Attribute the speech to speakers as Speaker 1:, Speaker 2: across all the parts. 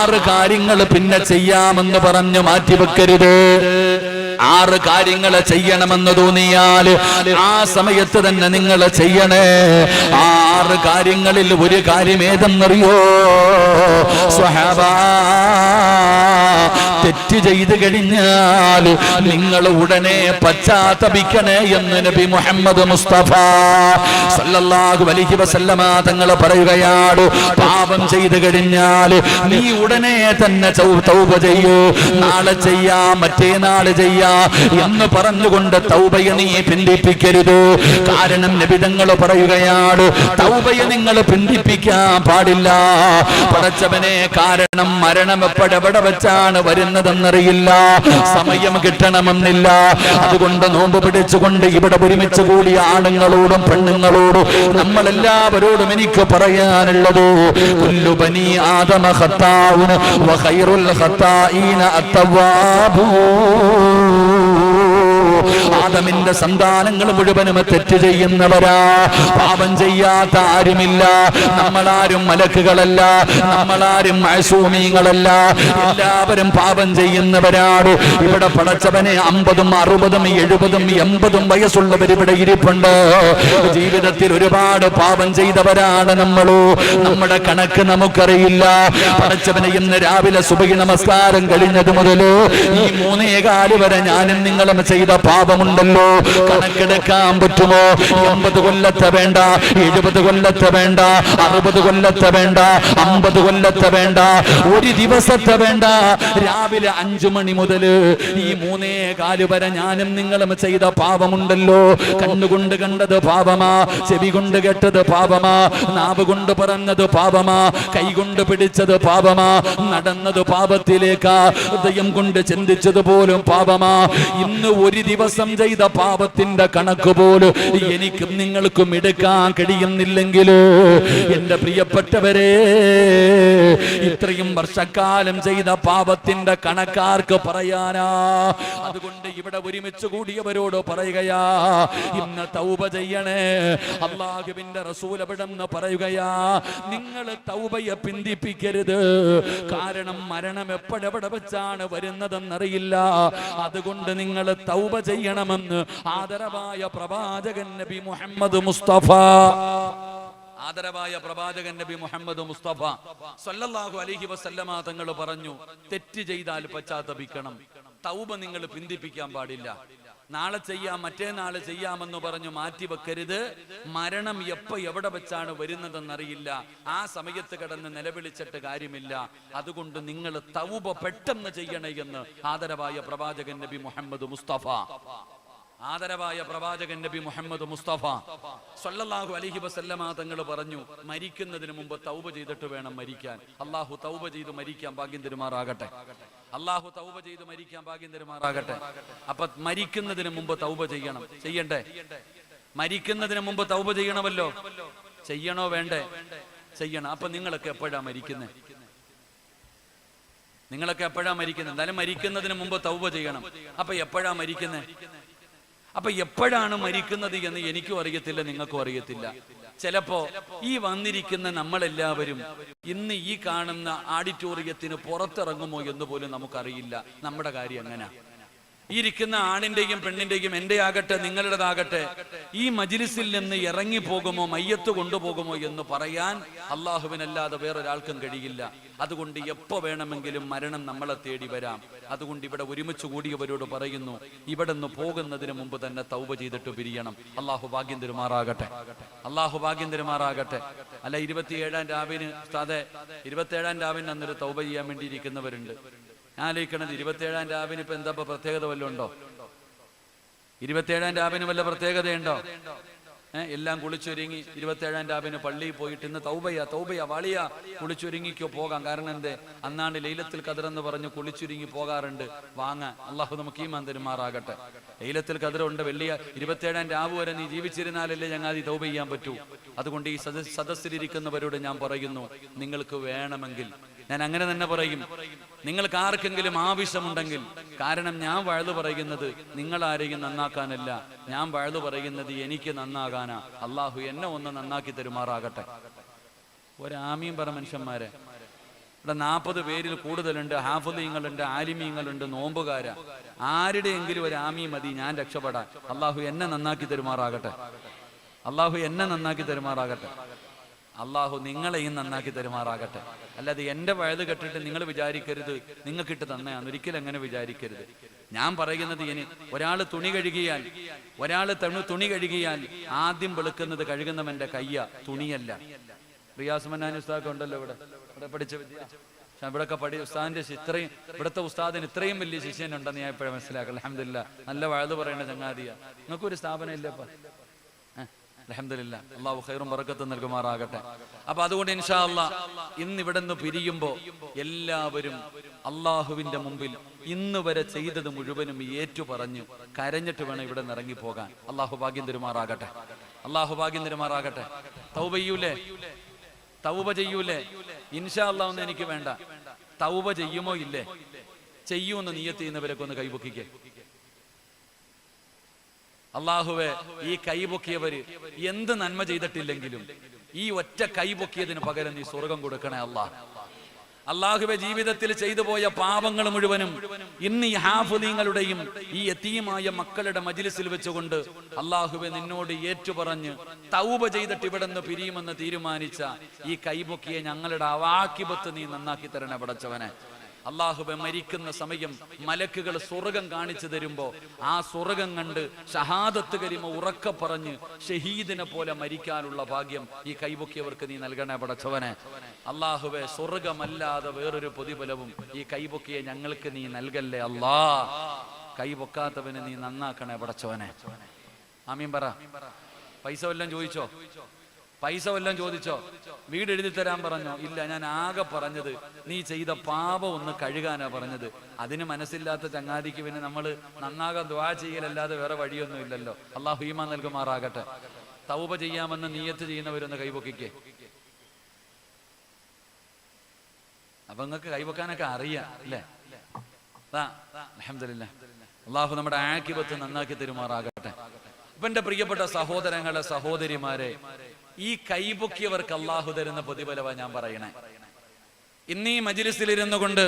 Speaker 1: 6 കാര്യങ്ങൾ പിന്നെ ചെയ്യാമെന്ന് പറഞ്ഞു മാറ്റിവെക്കരുത്. 6 കാര്യങ്ങൾ ചെയ്യണമെന്ന് തോന്നിയാൽ ആ സമയത്ത് തന്നെ നിങ്ങൾ ചെയ്യണേ. 6 കാര്യങ്ങളിൽ ഒരു കാര്യം ഏതെന്നറിയോ സ്വഹാബ? തെറ്റ് ചെയ്തു കഴിഞ്ഞാൽ നിങ്ങൾ ഉടനെ പശ്ചാത്തപിക്കണേ എന്ന് നബി മുഹമ്മദ് മുസ്തഫ സല്ലല്ലാഹു അലൈഹി വസല്ലമ തങ്ങൾ പറയുകയാണ്. പാപം ചെയ്തു കഴിഞ്ഞാൽ നീ ഉടനെ തന്നെ തൗബ ചെയ്യൂ. നാളെ ചെയ്യാം, മറ്റേനാൾ ചെയ്യാം എന്ന് പറഞ്ഞുകൊണ്ട് തൗബയെ നീ പിന്തിപ്പിക്കരുത്. കാരണം നബി തങ്ങൾ പറയുകയാണ്, തൗബയെ നിങ്ങൾ പിന്തിപ്പിക്കാൻ പാടില്ല. പടച്ചവനെ, കാരണം മരണം എപ്പോഴെവിടെ വെച്ചാണ് വരുന്നതെന്നറിയില്ല, സമയം കിട്ടണമെന്നില്ല. അതുകൊണ്ട് നോമ്പ് പിടിച്ചുകൊണ്ട് ഇവിടെ ഒരുമിച്ച് കൂടിയ ആണുങ്ങളോടും പെണ്ണുങ്ങളോടും നമ്മളെല്ലാവരോടും എനിക്ക് പറയാനുള്ളത്, കുല്ലു ബനി ആദമ ഖത്താഉൻ വ ഖൈറുൽ ഖത്താഈന അത്തവാബൂൻ. ആദമിന്റെ സന്താനങ്ങൾ മുഴുവനും തെറ്റ് ചെയ്യുന്നവരാ. പാപം ചെയ്യാത്ത ആരുമില്ല. നമ്മളാരും മലക്കുകളല്ല, നമ്മളാരും മഅസൂമീങ്ങളല്ല. എല്ലാവരും പാപം ചെയ്യുന്നവരാണ്. ഇവിടെ പടച്ചവനെ 50, 60, 70, 80 വയസ്സുള്ളവർ ഇവിടെ ഇരിപ്പുണ്ട്. ജീവിതത്തിൽ ഒരുപാട് പാപം ചെയ്തവരാണ് നമ്മളോ. നമ്മുടെ കണക്ക് നമുക്കറിയില്ല. പടച്ചവനെ, ഇന്ന് രാവിലെ സുബഹി നമസ്കാരം കഴിഞ്ഞത് മുതൽ ഈ 3:15 വരെ ഞാനും നിങ്ങളും ചെയ്ത പാപമുണ്ടല്ലോ, കണക്കെടുക്കാൻ പറ്റുമോ? 80 കൊല്ലത്തെ വേണ്ട, 70 കൊല്ലത്തെ വേണ്ട, 60 കൊല്ലത്തെ വേണ്ട, 50 കൊല്ലത്തെ വേണ്ട, ഒരു ദിവസത്തെ വേണ്ട. രാവിലെ 5 മണി മുതൽ ഈ 3:15 വരെ ഞാനും നിങ്ങളും ചെയ്ത പാപമുണ്ടല്ലോ. കണ്ണുകൊണ്ട് കണ്ടത് പാപമാ, ചെവി കൊണ്ട് കേട്ടത് പാപമാ, നാവ് കൊണ്ട് പറഞ്ഞത് പാപമാ, കൈ കൊണ്ട് പിടിച്ചത് പാപമാ, നടന്നത് പാപത്തിലേക്കാ, ഹൃദയം കൊണ്ട് ചിന്തിച്ചത് പോലും പാപമാ. ഇന്ന് ഒരു ദിവസം ചെയ്ത പാപത്തിന്റെ കണക്ക് പോലും എനിക്കും നിങ്ങൾക്കും എടുക്കാൻ കഴിയുന്നില്ലെങ്കിൽ എന്റെ പ്രിയപ്പെട്ടവരെ, ഇത്രയും വർഷക്കാലം ചെയ്ത പാപത്തിന്റെ കണക്കാർക്ക് പറയാനാ? അതുകൊണ്ട് ഇവിടെ ഒരുമിച്ച് കൂടിയവരോട് പറയുകയാ, ഇന്ന് തൗബ ചെയ്യണേ. അല്ലാഹുവിന്റെ റസൂൽ എവിടെന്ന് പറയുകയാ, നിങ്ങൾ തൗബയെ പിന്തിപ്പിക്കരുത്. കാരണം മരണം എപ്പോഴെവിടെ വെച്ചാണ് വരുന്നതെന്നറിയില്ല. അതുകൊണ്ട് നിങ്ങൾ തൗബ ചെയ്യണമെന്ന് ആദരവായ പ്രവാചകൻ നബി മുഹമ്മദ് മുസ്തഫ, ആദരവായ പ്രവാചകൻ നബി മുഹമ്മദ് മുസ്തഫ സല്ലല്ലാഹു അലൈഹി വസല്ലമ തങ്ങൾ പറഞ്ഞു, തെറ്റ് ചെയ്താൽ പശ്ചാത്തപിക്കണം. തൗബ നിങ്ങൾ പിന്തിപ്പിക്കാൻ പാടില്ല. നാളെ ചെയ്യാം, മറ്റേനാൾ ചെയ്യാമെന്ന് പറഞ്ഞു മാറ്റിവെക്കരുത്. മരണം എവിടെ വെച്ചാണ് വരുന്നതെന്നറിയില്ല. ആ സമയത്ത് കിടന്ന് നിലവിളിച്ചിട്ട് കാര്യമില്ല. അതുകൊണ്ട് നിങ്ങൾ തൗബ പെട്ടെന്ന് ചെയ്യണേ എന്ന് ആദരവായ പ്രവാചകൻ നബി മുഹമ്മദ് മുസ്തഫ, ആദരവായ പ്രവാചകൻ നബി മുഹമ്മദ് മുസ്തഫ സല്ലല്ലാഹു അലൈഹി വസല്ലമ തങ്ങൾ പറഞ്ഞു, മരിക്കുന്നതിന് മുമ്പ് തൗബ ചെയ്തിട്ട് വേണം മരിക്കാൻ. അല്ലാഹു തൗബ ചെയ്ത് മരിക്കാൻ ഭാഗ്യം തരുമാറാകട്ടെ. അല്ലാഹു തൗബ ചെയ്ത് മരിക്കാൻ ഭാഗ്യം തരുമാറാകട്ടെ. അപ്പൊ മരിക്കുന്നതിന് മുമ്പ് തൗബ ചെയ്യണം. ചെയ്യണ്ടേ? മരിക്കുന്നതിന് മുമ്പ് തൗബ ചെയ്യണമല്ലോ. ചെയ്യണോ വേണ്ടേ? ചെയ്യണം. അപ്പൊ നിങ്ങളൊക്കെ എപ്പോഴാ മരിക്കുന്നത്? നിങ്ങളൊക്കെ എപ്പോഴാ മരിക്കുന്നത്? എന്തായാലും മരിക്കുന്നതിന് മുമ്പ് തൗബ ചെയ്യണം. അപ്പൊ എപ്പോഴാ മരിക്കുന്നത്? അപ്പൊ എപ്പോഴാണ് മരിക്കുന്നത് എന്ന് എനിക്കും അറിയത്തില്ല, നിങ്ങൾക്കും അറിയത്തില്ല. ചിലപ്പോ ഈ വന്നിരിക്കുന്ന നമ്മളെല്ലാവരും ഇന്ന് ഈ കാണുന്ന ഓഡിറ്റോറിയത്തിന് പുറത്തിറങ്ങുമോ എന്ന് പോലും നമുക്കറിയില്ല. നമ്മുടെ കാര്യം എങ്ങനെ? ഈ ഇരിക്കുന്ന ആണിന്റെയും പെണ്ണിന്റെയും, എന്റെ ആകട്ടെ നിങ്ങളുടേതാകട്ടെ, ഈ മജ്ലിസിൽ നിന്ന് ഇറങ്ങി പോകുമോ, മയ്യത്ത് കൊണ്ടുപോകുമോ എന്ന് പറയാൻ അള്ളാഹുവിനല്ലാതെ വേറൊരാൾക്കും കഴിയില്ല. അതുകൊണ്ട് എപ്പോ വേണമെങ്കിലും മരണം നമ്മളെ തേടി വരാം. അതുകൊണ്ട് ഇവിടെ ഒരുമിച്ച് കൂടിയവരോട് പറയുന്നു, ഇവിടെ നിന്ന് പോകുന്നതിന് മുമ്പ് തന്നെ തൗബ ചെയ്തിട്ട് പിരിയണം. അള്ളാഹു ഭാഗ്യം തരുമാറാകട്ടെ. അള്ളാഹു ഭാഗ്യം തരുമാറാകട്ടെ. അല്ല, 27-ാം രാവിന് ഉസ്താദെ, 27-ാം രാവിന് അന്നൊരു തൗബ ചെയ്യാൻ വേണ്ടി ഇരിക്കുന്നവരുണ്ട്. ഞാൻ ആലോചിക്കണത്, 27-ാം രാവിന് ഇപ്പൊ എന്താ പ്രത്യേകത വല്ലതും ഉണ്ടോ? 27-ാം രാവിന് വല്ല പ്രത്യേകതയുണ്ടോ? എല്ലാം കുളിച്ചൊരുങ്ങി 27-ാം രാവിന് പള്ളിയിൽ പോയിട്ട് ഇന്ന് തൗബയാ വാളിയാ, കുളിച്ചൊരുങ്ങിക്കോ പോകാം. കാരണം എന്തേ? അന്നാണ് ലൈലത്തുൽ ഖദർ എന്ന് പറഞ്ഞ് കുളിച്ചൊരുങ്ങി പോകാറുണ്ട്. വാങ്ങാൻ അള്ളാഹു നമുക്ക് ഈമാൻ തരുമാറാകട്ടെ. ലൈലത്തുൽ ഖദർ ഉണ്ട്. വെള്ളിയ 27-ാം രാവ് വരെ നീ ജീവിച്ചിരുന്നാലല്ലേ ഞങ്ങൾ തൗബ ചെയ്യാൻ പറ്റൂ. അതുകൊണ്ട് ഈ സദസ്സിലിരിക്കുന്നവരോട് ഞാൻ പറയുന്നു, നിങ്ങൾക്ക് വേണമെങ്കിൽ, ഞാൻ അങ്ങനെ തന്നെ പറയും, നിങ്ങൾക്ക് ആർക്കെങ്കിലും ആവശ്യമുണ്ടെങ്കിൽ, കാരണം ഞാൻ വഴുതു പറയുന്നത് നിങ്ങളാരെയും നന്നാക്കാനല്ല, ഞാൻ വഴുതു പറയുന്നത് എനിക്ക് നന്നാകാനാ. അള്ളാഹു എന്നെ ഒന്ന് നന്നാക്കി തരുമാറാകട്ടെ. ഒരാമീൻ പറ മനുഷ്യന്മാരെ. ഇവിടെ 40 പേരിൽ കൂടുതലുണ്ട്, ഹാഫിളീങ്ങളുണ്ട്, ആലിമീങ്ങളുണ്ട്, നോമ്പുകാര. ആരുടെയെങ്കിലും ഒരു ആമി മതി ഞാൻ രക്ഷപ്പെടാൻ. അള്ളാഹു എന്നെ നന്നാക്കി തരുമാറാകട്ടെ. അള്ളാഹു എന്നെ നന്നാക്കി തരുമാറാകട്ടെ. അള്ളാഹു നിങ്ങളെയും നന്നാക്കി തരുമാറാകട്ടെ. അല്ലാതെ എൻ്റെ വയത് കെട്ടിട്ട് നിങ്ങൾ വിചാരിക്കരുത് നിങ്ങൾക്കിട്ട് തന്നെയാണ്. ഒരിക്കലും അങ്ങനെ വിചാരിക്കരുത്. ഞാൻ പറയുന്നത്, ഇനി ഒരാൾ തുണി കഴുകിയാൽ ആദ്യം വെളുക്കുന്നത് കഴുകുന്നവന്റെ കയ്യ, തുണിയല്ല. റിയാസ് മന്നാനി ഉസ്താദ് ഉണ്ടല്ലോ ഇവിടെ പഠിച്ച വിദ്യ. ഇവിടെയൊക്കെ ഉസ്താദിന്റെ ഇത്രയും, ഇവിടുത്തെ ഉസ്താദിന് ഇത്രയും വലിയ ശിഷ്യനുണ്ടെന്ന് ഞാൻ ഇപ്പോഴും മനസ്സിലാക്കാം. അൽഹംദുലില്ലാ, നല്ല വയത് പറയേണ്ട ചങ്ങാതിയ. നിങ്ങൾക്കൊരു സ്ഥാപനം ഇല്ലപ്പാ. അൽഹംദുലില്ലാ, അല്ലാഹു ഖൈറും ബറക്കത്തും നൽകുമാറാകട്ടെ. അപ്പൊ അതുകൊണ്ട് ഇൻഷാ അല്ലാഹ് ഇന്ന് ഇവിടെ നിന്ന് പിരിയുമ്പോ എല്ലാവരും അള്ളാഹുവിന്റെ മുമ്പിൽ ഇന്ന് വരെ ചെയ്തത് മുഴുവനും ഏറ്റുപറഞ്ഞ് കരഞ്ഞിട്ട് വേണം ഇവിടെ നിന്ന് ഇറങ്ങിപ്പോകാൻ. അള്ളാഹു ഭാഗ്യം തരുമാറാകട്ടെ. അള്ളാഹു ഭാഗ്യം തരുമാറാകട്ടെ. തൗബ ചെയ്യൂലേ? ഇൻഷാ അല്ലാഹ് ഒന്നും എനിക്ക് വേണ്ട. തൗബ ചെയ്യുമോ ഇല്ലേ? ചെയ്യൂന്ന് നിയ്യത്ത് ചെയ്യുന്നവരൊക്കെ ഒന്ന് കൈപൊക്കിക്കേ. അള്ളാഹുവെ, ഈ കൈപൊക്കിയവര് എന്ത് നന്മ ചെയ്തിട്ടില്ലെങ്കിലും ഈ ഒറ്റ കൈപൊക്കിയതിന് പകരം നീ സ്വർഗം കൊടുക്കണേ അല്ലാഹ്. അള്ളാഹുവെ, ജീവിതത്തിൽ ചെയ്തു പോയ പാപങ്ങൾ മുഴുവനും ഇന്ന് ഈ ഹാഫിളീങ്ങളുടെയും ഈ യതീമായ മക്കളുടെ മജ്ലിസിൽ വെച്ചുകൊണ്ട് അള്ളാഹുവെ നിന്നോട് ഏറ്റുപറഞ്ഞ് തൗബ ചെയ്തിട്ട് ഇവിടെ നിന്ന് പിരിയുമെന്ന് തീരുമാനിച്ച ഈ കൈപൊക്കിയെ ഞങ്ങളുടെ അവാക്കിബത്ത് നീ നന്നാക്കി തരണേ പടച്ചവനെ. അള്ളാഹുബെ, മരിക്കുന്ന സമയം മലക്കുകൾ സ്വർഗം കാണിച്ചു തരുമ്പോ ആ സ്വർഗം കണ്ട് ഷഹാദത്ത് കലിമ ഉറക്കെ പറഞ്ഞ് ഷഹീദിനെ പോലെ മരിക്കാനുള്ള ഭാഗ്യം ഈ കൈപൊക്കിയവർക്ക് നീ നൽകണേ പടച്ചവനെ. അള്ളാഹുബെ, സ്വർഗമല്ലാതെ വേറൊരു പ്രതിഫലവും ഈ കൈപൊക്കിയെ ഞങ്ങൾക്ക് നീ നൽകല്ലേ അല്ലാ. കൈപൊക്കാത്തവനെ നീ നന്നാക്കണേ പടച്ചവനെ. ആമീൻ പറ. പൈസ വല്ലതും ചോദിച്ചോ? വീട് എഴുതി തരാൻ പറഞ്ഞോ? ഇല്ല, ഞാൻ ആകെ പറഞ്ഞത് നീ ചെയ്ത പാപം ഒന്ന് കഴുകാനാ പറഞ്ഞത്. അതിന് മനസ്സില്ലാത്ത ചങ്ങാതിക്ക് പിന്നെ നമ്മൾ നന്നാകാൻ ദുആ ചെയ്യലല്ലാതെ വേറെ വഴിയൊന്നും ഇല്ലല്ലോ. അല്ലാഹു ഈമാൻ നൽകുമാറാകട്ടെ. തൗബ ചെയ്യാമെന്ന് നിയ്യത്ത് ചെയ്യുന്നവരൊന്ന് കൈപൊക്കിക്കേ. അപ്പൊ നിങ്ങൾക്ക് കൈപൊക്കാനൊക്കെ അറിയാം അല്ലേ? അൽഹംദുലില്ലാ, അല്ലാഹു നമ്മുടെ ആഖിബത്ത് നന്നാക്കി തരുമാറാകട്ടെ. അപ്പൊ എന്റെ പ്രിയപ്പെട്ട സഹോദരങ്ങളെ, സഹോദരിമാരെ, ഈ കൈപൊക്കിയവർക്ക് അള്ളാഹു തരുന്ന പ്രതിഫലവാ ഞാൻ പറയണേ. ഇന്നീ മജ്ലിസിലിരുന്നു കൊണ്ട്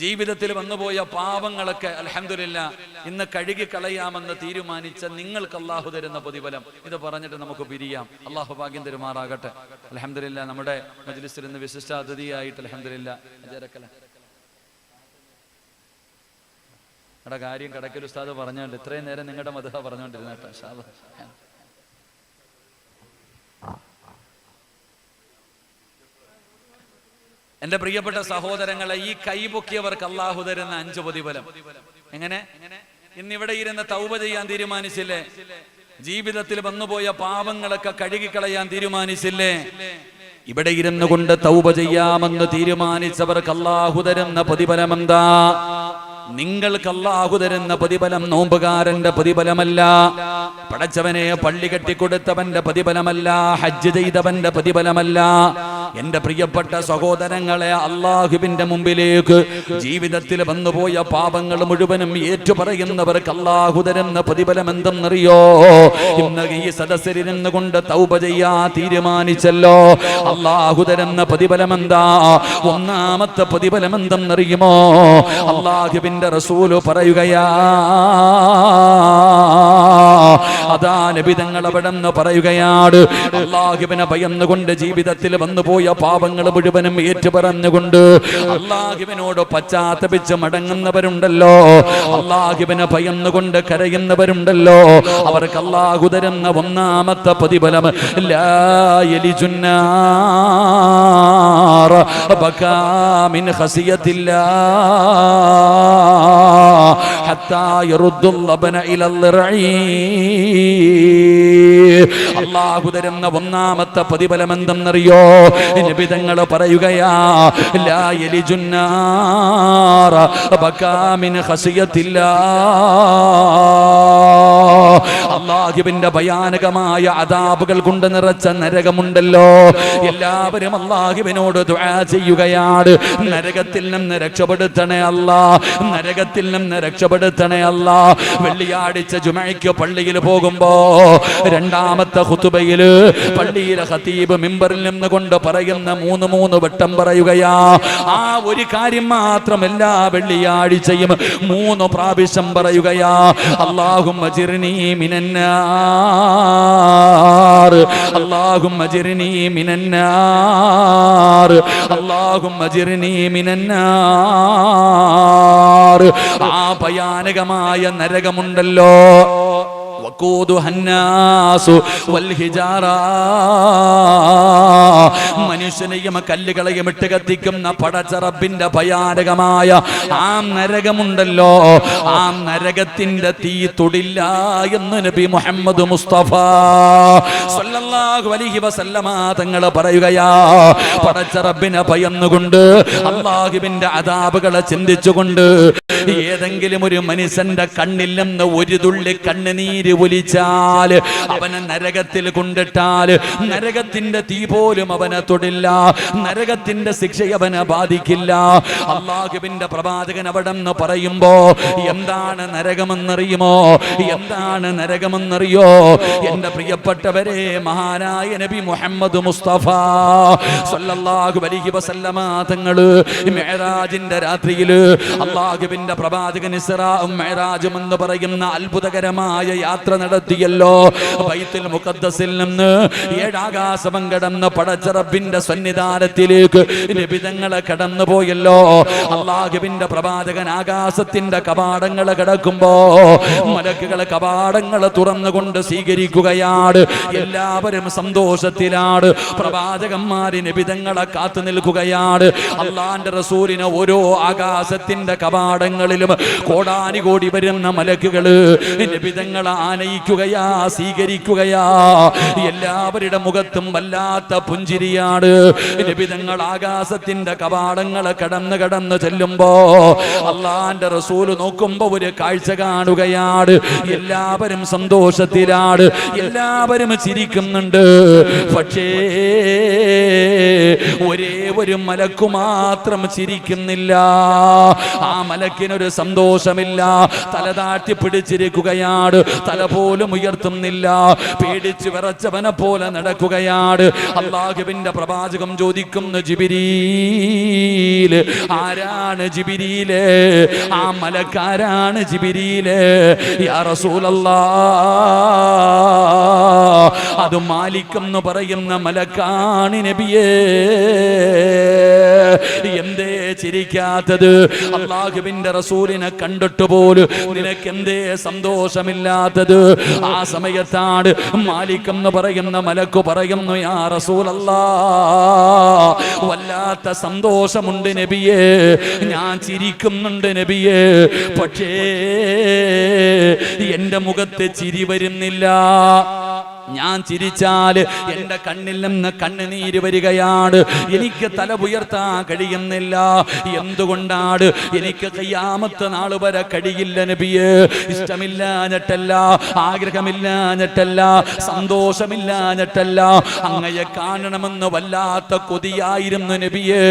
Speaker 1: ജീവിതത്തിൽ വന്നുപോയ പാപങ്ങളൊക്കെ അൽഹംദുലില്ലാ ഇന്ന് കഴുകി കളയാമെന്ന് തീരുമാനിച്ച നിങ്ങൾക്ക് അള്ളാഹു തരുന്ന പ്രതിഫലം. ഇത് പറഞ്ഞിട്ട് നമുക്ക് പിരിയാം. അള്ളാഹു ഭാഗ്യം തരുമാറാകട്ടെ. അൽഹംദുലില്ലാ, നമ്മുടെ മജ്ലിസിൽ ഇന്ന് വിശിഷ്ട അതിഥിയായിട്ട് അൽഹംദുലില്ലാ നിങ്ങളുടെ കാര്യം കടക്കൽ ഉസ്താദ് പറഞ്ഞോണ്ട് ഇത്രയും നേരം നിങ്ങളുടെ മദ്ഹ പറഞ്ഞോണ്ടിരുന്ന കേട്ടോ. ഇൻഷാ അല്ലാഹ്. എന്റെ പ്രിയപ്പെട്ട സഹോദരങ്ങളെ, ഈ കൈപൊക്കിയവർക്ക് അള്ളാഹു തരുന്ന 5 പ്രതിഫലം എങ്ങനെ? ഇന്നിവിടെ ഇരുന്ന് തൗബ ചെയ്യാൻ തീരുമാനിച്ചില്ലേ? ജീവിതത്തിൽ വന്നുപോയ പാപങ്ങളൊക്കെ കഴുകിക്കളയാൻ തീരുമാനിച്ചില്ലേ? ഇവിടെ ഇരുന്നു കൊണ്ട് തൗബ ചെയ്യാമെന്ന് തീരുമാനിച്ചവർക്ക് അള്ളാഹു തരുന്ന പ്രതിഫലം എന്താ? നിങ്ങൾക്ക് അല്ലാഹു തരുന്ന പ്രതിഫലം നോമ്പുകാരന്റെ പ്രതിഫലമല്ല, പടച്ചവനെ പള്ളി കെട്ടിക്കൊടുത്തവന്റെ പ്രതിഫലമല്ല, ഹജ്ജ് ചെയ്തവന്റെ പ്രതിഫലമല്ല. എന്റെ പ്രിയപ്പെട്ട സഹോദരങ്ങളെ, അള്ളാഹുവിന്റെ മുമ്പിലേക്ക് ജീവിതത്തിൽ വന്നുപോയ പാപങ്ങൾ മുഴുവനും ഏറ്റുപറയുന്നവർക്ക് അള്ളാഹു തരുന്ന പ്രതിഫലം എന്തെന്നറിയോ? ഇന്ന് ഈ സദസ്സിലിരുന്നു കൊണ്ട് തൗബ ചെയ്യാ തീരുമാനിച്ചല്ലോ, അള്ളാഹു തരുന്ന പ്രതിഫലം എന്താ? ഒന്നാമത്തെ പ്രതിഫലം എന്തെന്നറിയുമോ? അള്ളാഹുവിന്റെ റസൂല് പറയുകയാ, അതാ നബി തങ്ങൾ അവിടെ നിന്ന് പറയുകയാണ്, അള്ളാഹുവിനെ ഭയന്നുകൊണ്ട് ജീവിതത്തിൽ വന്നുപോയ പാപങ്ങൾ മുഴുവനും ഏറ്റുപറഞ്ഞുകൊണ്ട് അള്ളാഹുവിനോട് പശ്ചാത്തപിച്ച് മടങ്ങുന്നവരുണ്ടല്ലോ, അള്ളാഹുവിനെ ഭയന്നുകൊണ്ട് കരയുന്നവരുണ്ടല്ലോ, അവർക്ക് അള്ളാഹു തരുന്ന ഒന്നാമത്തെ പ്രതിഫലം ലാ യലിജുന്നാർ ബകാ മിൻ ഖസിയത്തില്ലാഹ് ഹത്താ യറുദ്ദുൽ ലബന ഇലൽ റഈ. അള്ളാഹു തരുന്ന ഒന്നാമത്തെ പ്രതിഫലം എന്തെന്നറിയോ? നബി തങ്ങൾ പറയുകയാ, ലാ യലിജുന്നാർ ബകാ മിൻ ഖസിയത്തില്ലാഹ്. അല്ലാഹുവിന്റെ ഭയാനകമായ അദാബുകൾ കൊണ്ട് നിറച്ച നരകമുണ്ടല്ലോ. എല്ലാവരും അല്ലാഹുവിനോട് ദുആ ചെയ്യുകയാണ്, നരകത്തിൽ നിന്ന് രക്ഷപ്പെടുത്തണേ അല്ലാ, നരകത്തിൽ നിന്ന് രക്ഷപ്പെടുത്തണേ അല്ലാ. വെള്ളിയാഴ്ച ജുമഅയ്ക്ക് പള്ളിയിൽ പോകുമ്പോ രണ്ടാമത്തെ ഖുതുബയിൽ പള്ളിയിലെ ഖതീബ് മിമ്പറിൽ നിന്ന് കൊണ്ട് പറയുന്ന മൂന്ന് വട്ടം പറയുകയാ. ആ ഒരു കാര്യം മാത്രം എല്ലാ വെള്ളിയാഴ്ചയും 3 പ്രാവശ്യം പറയുകയാ. അല്ലാഹുമ്മ ജിർനി മിനന്നാർ, അല്ലാഹുമ്മ ജിർനി മിനന്നാർ, അല്ലാഹുമ്മ ജിർനി മിനന്നാർ. ആ ഭയാനകമായ നരകമുണ്ടല്ലോ, മനുഷ്യനെയും കല്ലുകളെയും ഇട്ട് കത്തിക്കുന്ന പടച്ച റബ്ബിന്റെ ഭയാനകമായ ആ നരകമുണ്ടല്ലോ, ആ നരകത്തിന്റെ തീ തൊടില്ല എന്ന് നബി മുഹമ്മദ് മുസ്തഫ സല്ലല്ലാഹു അലൈഹി വസല്ലമ തങ്ങൾ പറയുകയാ. പടച്ച റബ്ബിനെ ഭയന്നുകൊണ്ട് അല്ലാഹുവിന്റെ അദാബുകളെ ചിന്തിച്ചുകൊണ്ട് ഏതെങ്കിലും ഒരു മനുഷ്യന്റെ കണ്ണിൽ നിന്ന് ഒരു തുള്ളി കണ്ണുനീര് ഒലിച്ചാൽ അവനെ നരകത്തിൽ കൊണ്ടിട്ടാൽ നരകത്തിന്റെ തീ പോലും അവനെ തൊടില്ല, നരകത്തിന്റെ ശിക്ഷ അവനെ ബാധിക്കില്ല. അല്ലാഹുവിന്റെ പ്രവാചകൻ അവിടെ നിന്ന് പറയുമ്പോ എന്താണ് നരകമെന്നറിയുമോ? എന്താണ് നരകമെന്നറിയോ? എന്റെ പ്രിയപ്പെട്ടവരെ, മഹാനായ നബി മുഹമ്മദ് മുസ്തഫ സല്ലല്ലാഹു അലൈഹി വസല്ലമ തങ്ങള് മിഅ്റാജിന്റെ രാത്രിയില് അല്ലാഹുവിന്റെ പ്രവാചകൻ ഇസ്റാഉം മിഅ്റാജും എന്ന് പറയുന്ന അത്ഭുതകരമായ യാത്ര നടത്തിയല്ലോ. ബൈത്തുൽ മുഖദ്ദസിൽ നിന്ന് 7 ആകാശം കടന്ന് പടച്ച റബ്ബിന്റെ സന്നിധാനത്തിലേക്ക് നബി തങ്ങളെ കടന്നു പോയല്ലോ. അല്ലാഹുവിന്റെ പ്രവാചകൻ ആകാശത്തിന്റെ കവാടങ്ങൾ കടക്കുമ്പോ മലക്കുകളെ കവാടങ്ങൾ തുറന്നുകൊണ്ട് സ്വീകരിക്കുകയാണ്. എല്ലാവരും സന്തോഷത്തിലാണ്. പ്രവാചകന്മാര് നബി തങ്ങളെ കാത്തു നിൽക്കുകയാണ്. അള്ളാന്റെ റസൂലിനെ ഓരോ ആകാശത്തിന്റെ കവാടങ്ങളിലും കോടാനുകോടി വരുന്ന മലക്കുകള് നബി തങ്ങളെ ആനയിക്കുകയാ, സ്വീകരിക്കുകയാ. എല്ലാവരുടെ മുഖത്തും വല്ലാത്ത പുഞ്ചിരിയാണ്. നബി തങ്ങൾ ആകാശത്തിന്റെ കവാടങ്ങളെ കടന്ന് ചെല്ലുമ്പോ അള്ളാന്റെ റസൂല് നോക്കുമ്പോ ഒരു കാഴ്ച കാണുകയാണ്. എല്ലാവരും സന്തോഷത്തിലാണ്, എല്ലാവരും ചിരിക്കുന്നുണ്ട്. പക്ഷേ ഒരേ ഒരു മലക്കു മാത്രം ചിരിക്കുന്നില്ല. ആ മലക്കിനൊരു സന്തോഷമില്ല. തല താഴ്ത്തി പിടിച്ചിരിക്കുകയാണ്, തല പോലും ഉയർത്തുന്നില്ല. പേടിച്ച് വിറച്ചവനെ പോലെ നടക്കുകയാണ്. അല്ലാഹുവിന്റെ പ്രവാചകം ചോദിക്കുന്നു, ജിബ്രീൽ, ആരാണ് ജിബ്രീല്? ആ മലക്കാരാണ് ജിബ്രീല്. യാ റസൂലല്ലാഹ്, അത് മാലിക് എന്ന് പറയുന്ന മലക്കാണ് നബിയേ. എന്തേ ചിരിക്കാത്തത്? അല്ലാഹുവിന്റെ റസൂലിനെ കണ്ടിട്ട് പോലും നിനക്ക് എന്തേ സന്തോഷമില്ലാത്തത്? ആ സമയത്താണ് മാലിക് എന്ന് പറയുന്ന മലക്ക് പറയുന്നു, യാ റസൂലല്ലാഹ്, വല്ലാത്ത സന്തോഷമുണ്ട് നബിയേ, ഞാൻ ചിരിക്കുന്നുണ്ട് നബിയേ, പക്ഷേ എന്റെ മുഖത്ത് ചിരി വരുന്നില്ല. ഞാൻ ചിരിച്ചാൽ എന്റെ കണ്ണിൽ നിന്ന് കണ്ണുനീര് വരികയാണ്. എനിക്ക് തല ഉയർത്താൻ കഴിയുന്നില്ല. എന്തുകൊണ്ടാണ്? എനിക്ക് ഖിയാമത്ത് നാൾ വരെ കഴിയില്ല നബിയേ. ഇഷ്ടമില്ലാഞ്ഞിട്ടല്ല, ആഗ്രഹമില്ലാഞ്ഞിട്ടല്ല, സന്തോഷമില്ലാഞ്ഞിട്ടല്ല, അങ്ങയെ കാണണമെന്ന് വല്ലാത്ത കൊതിയായിരുന്നു നബിയേ.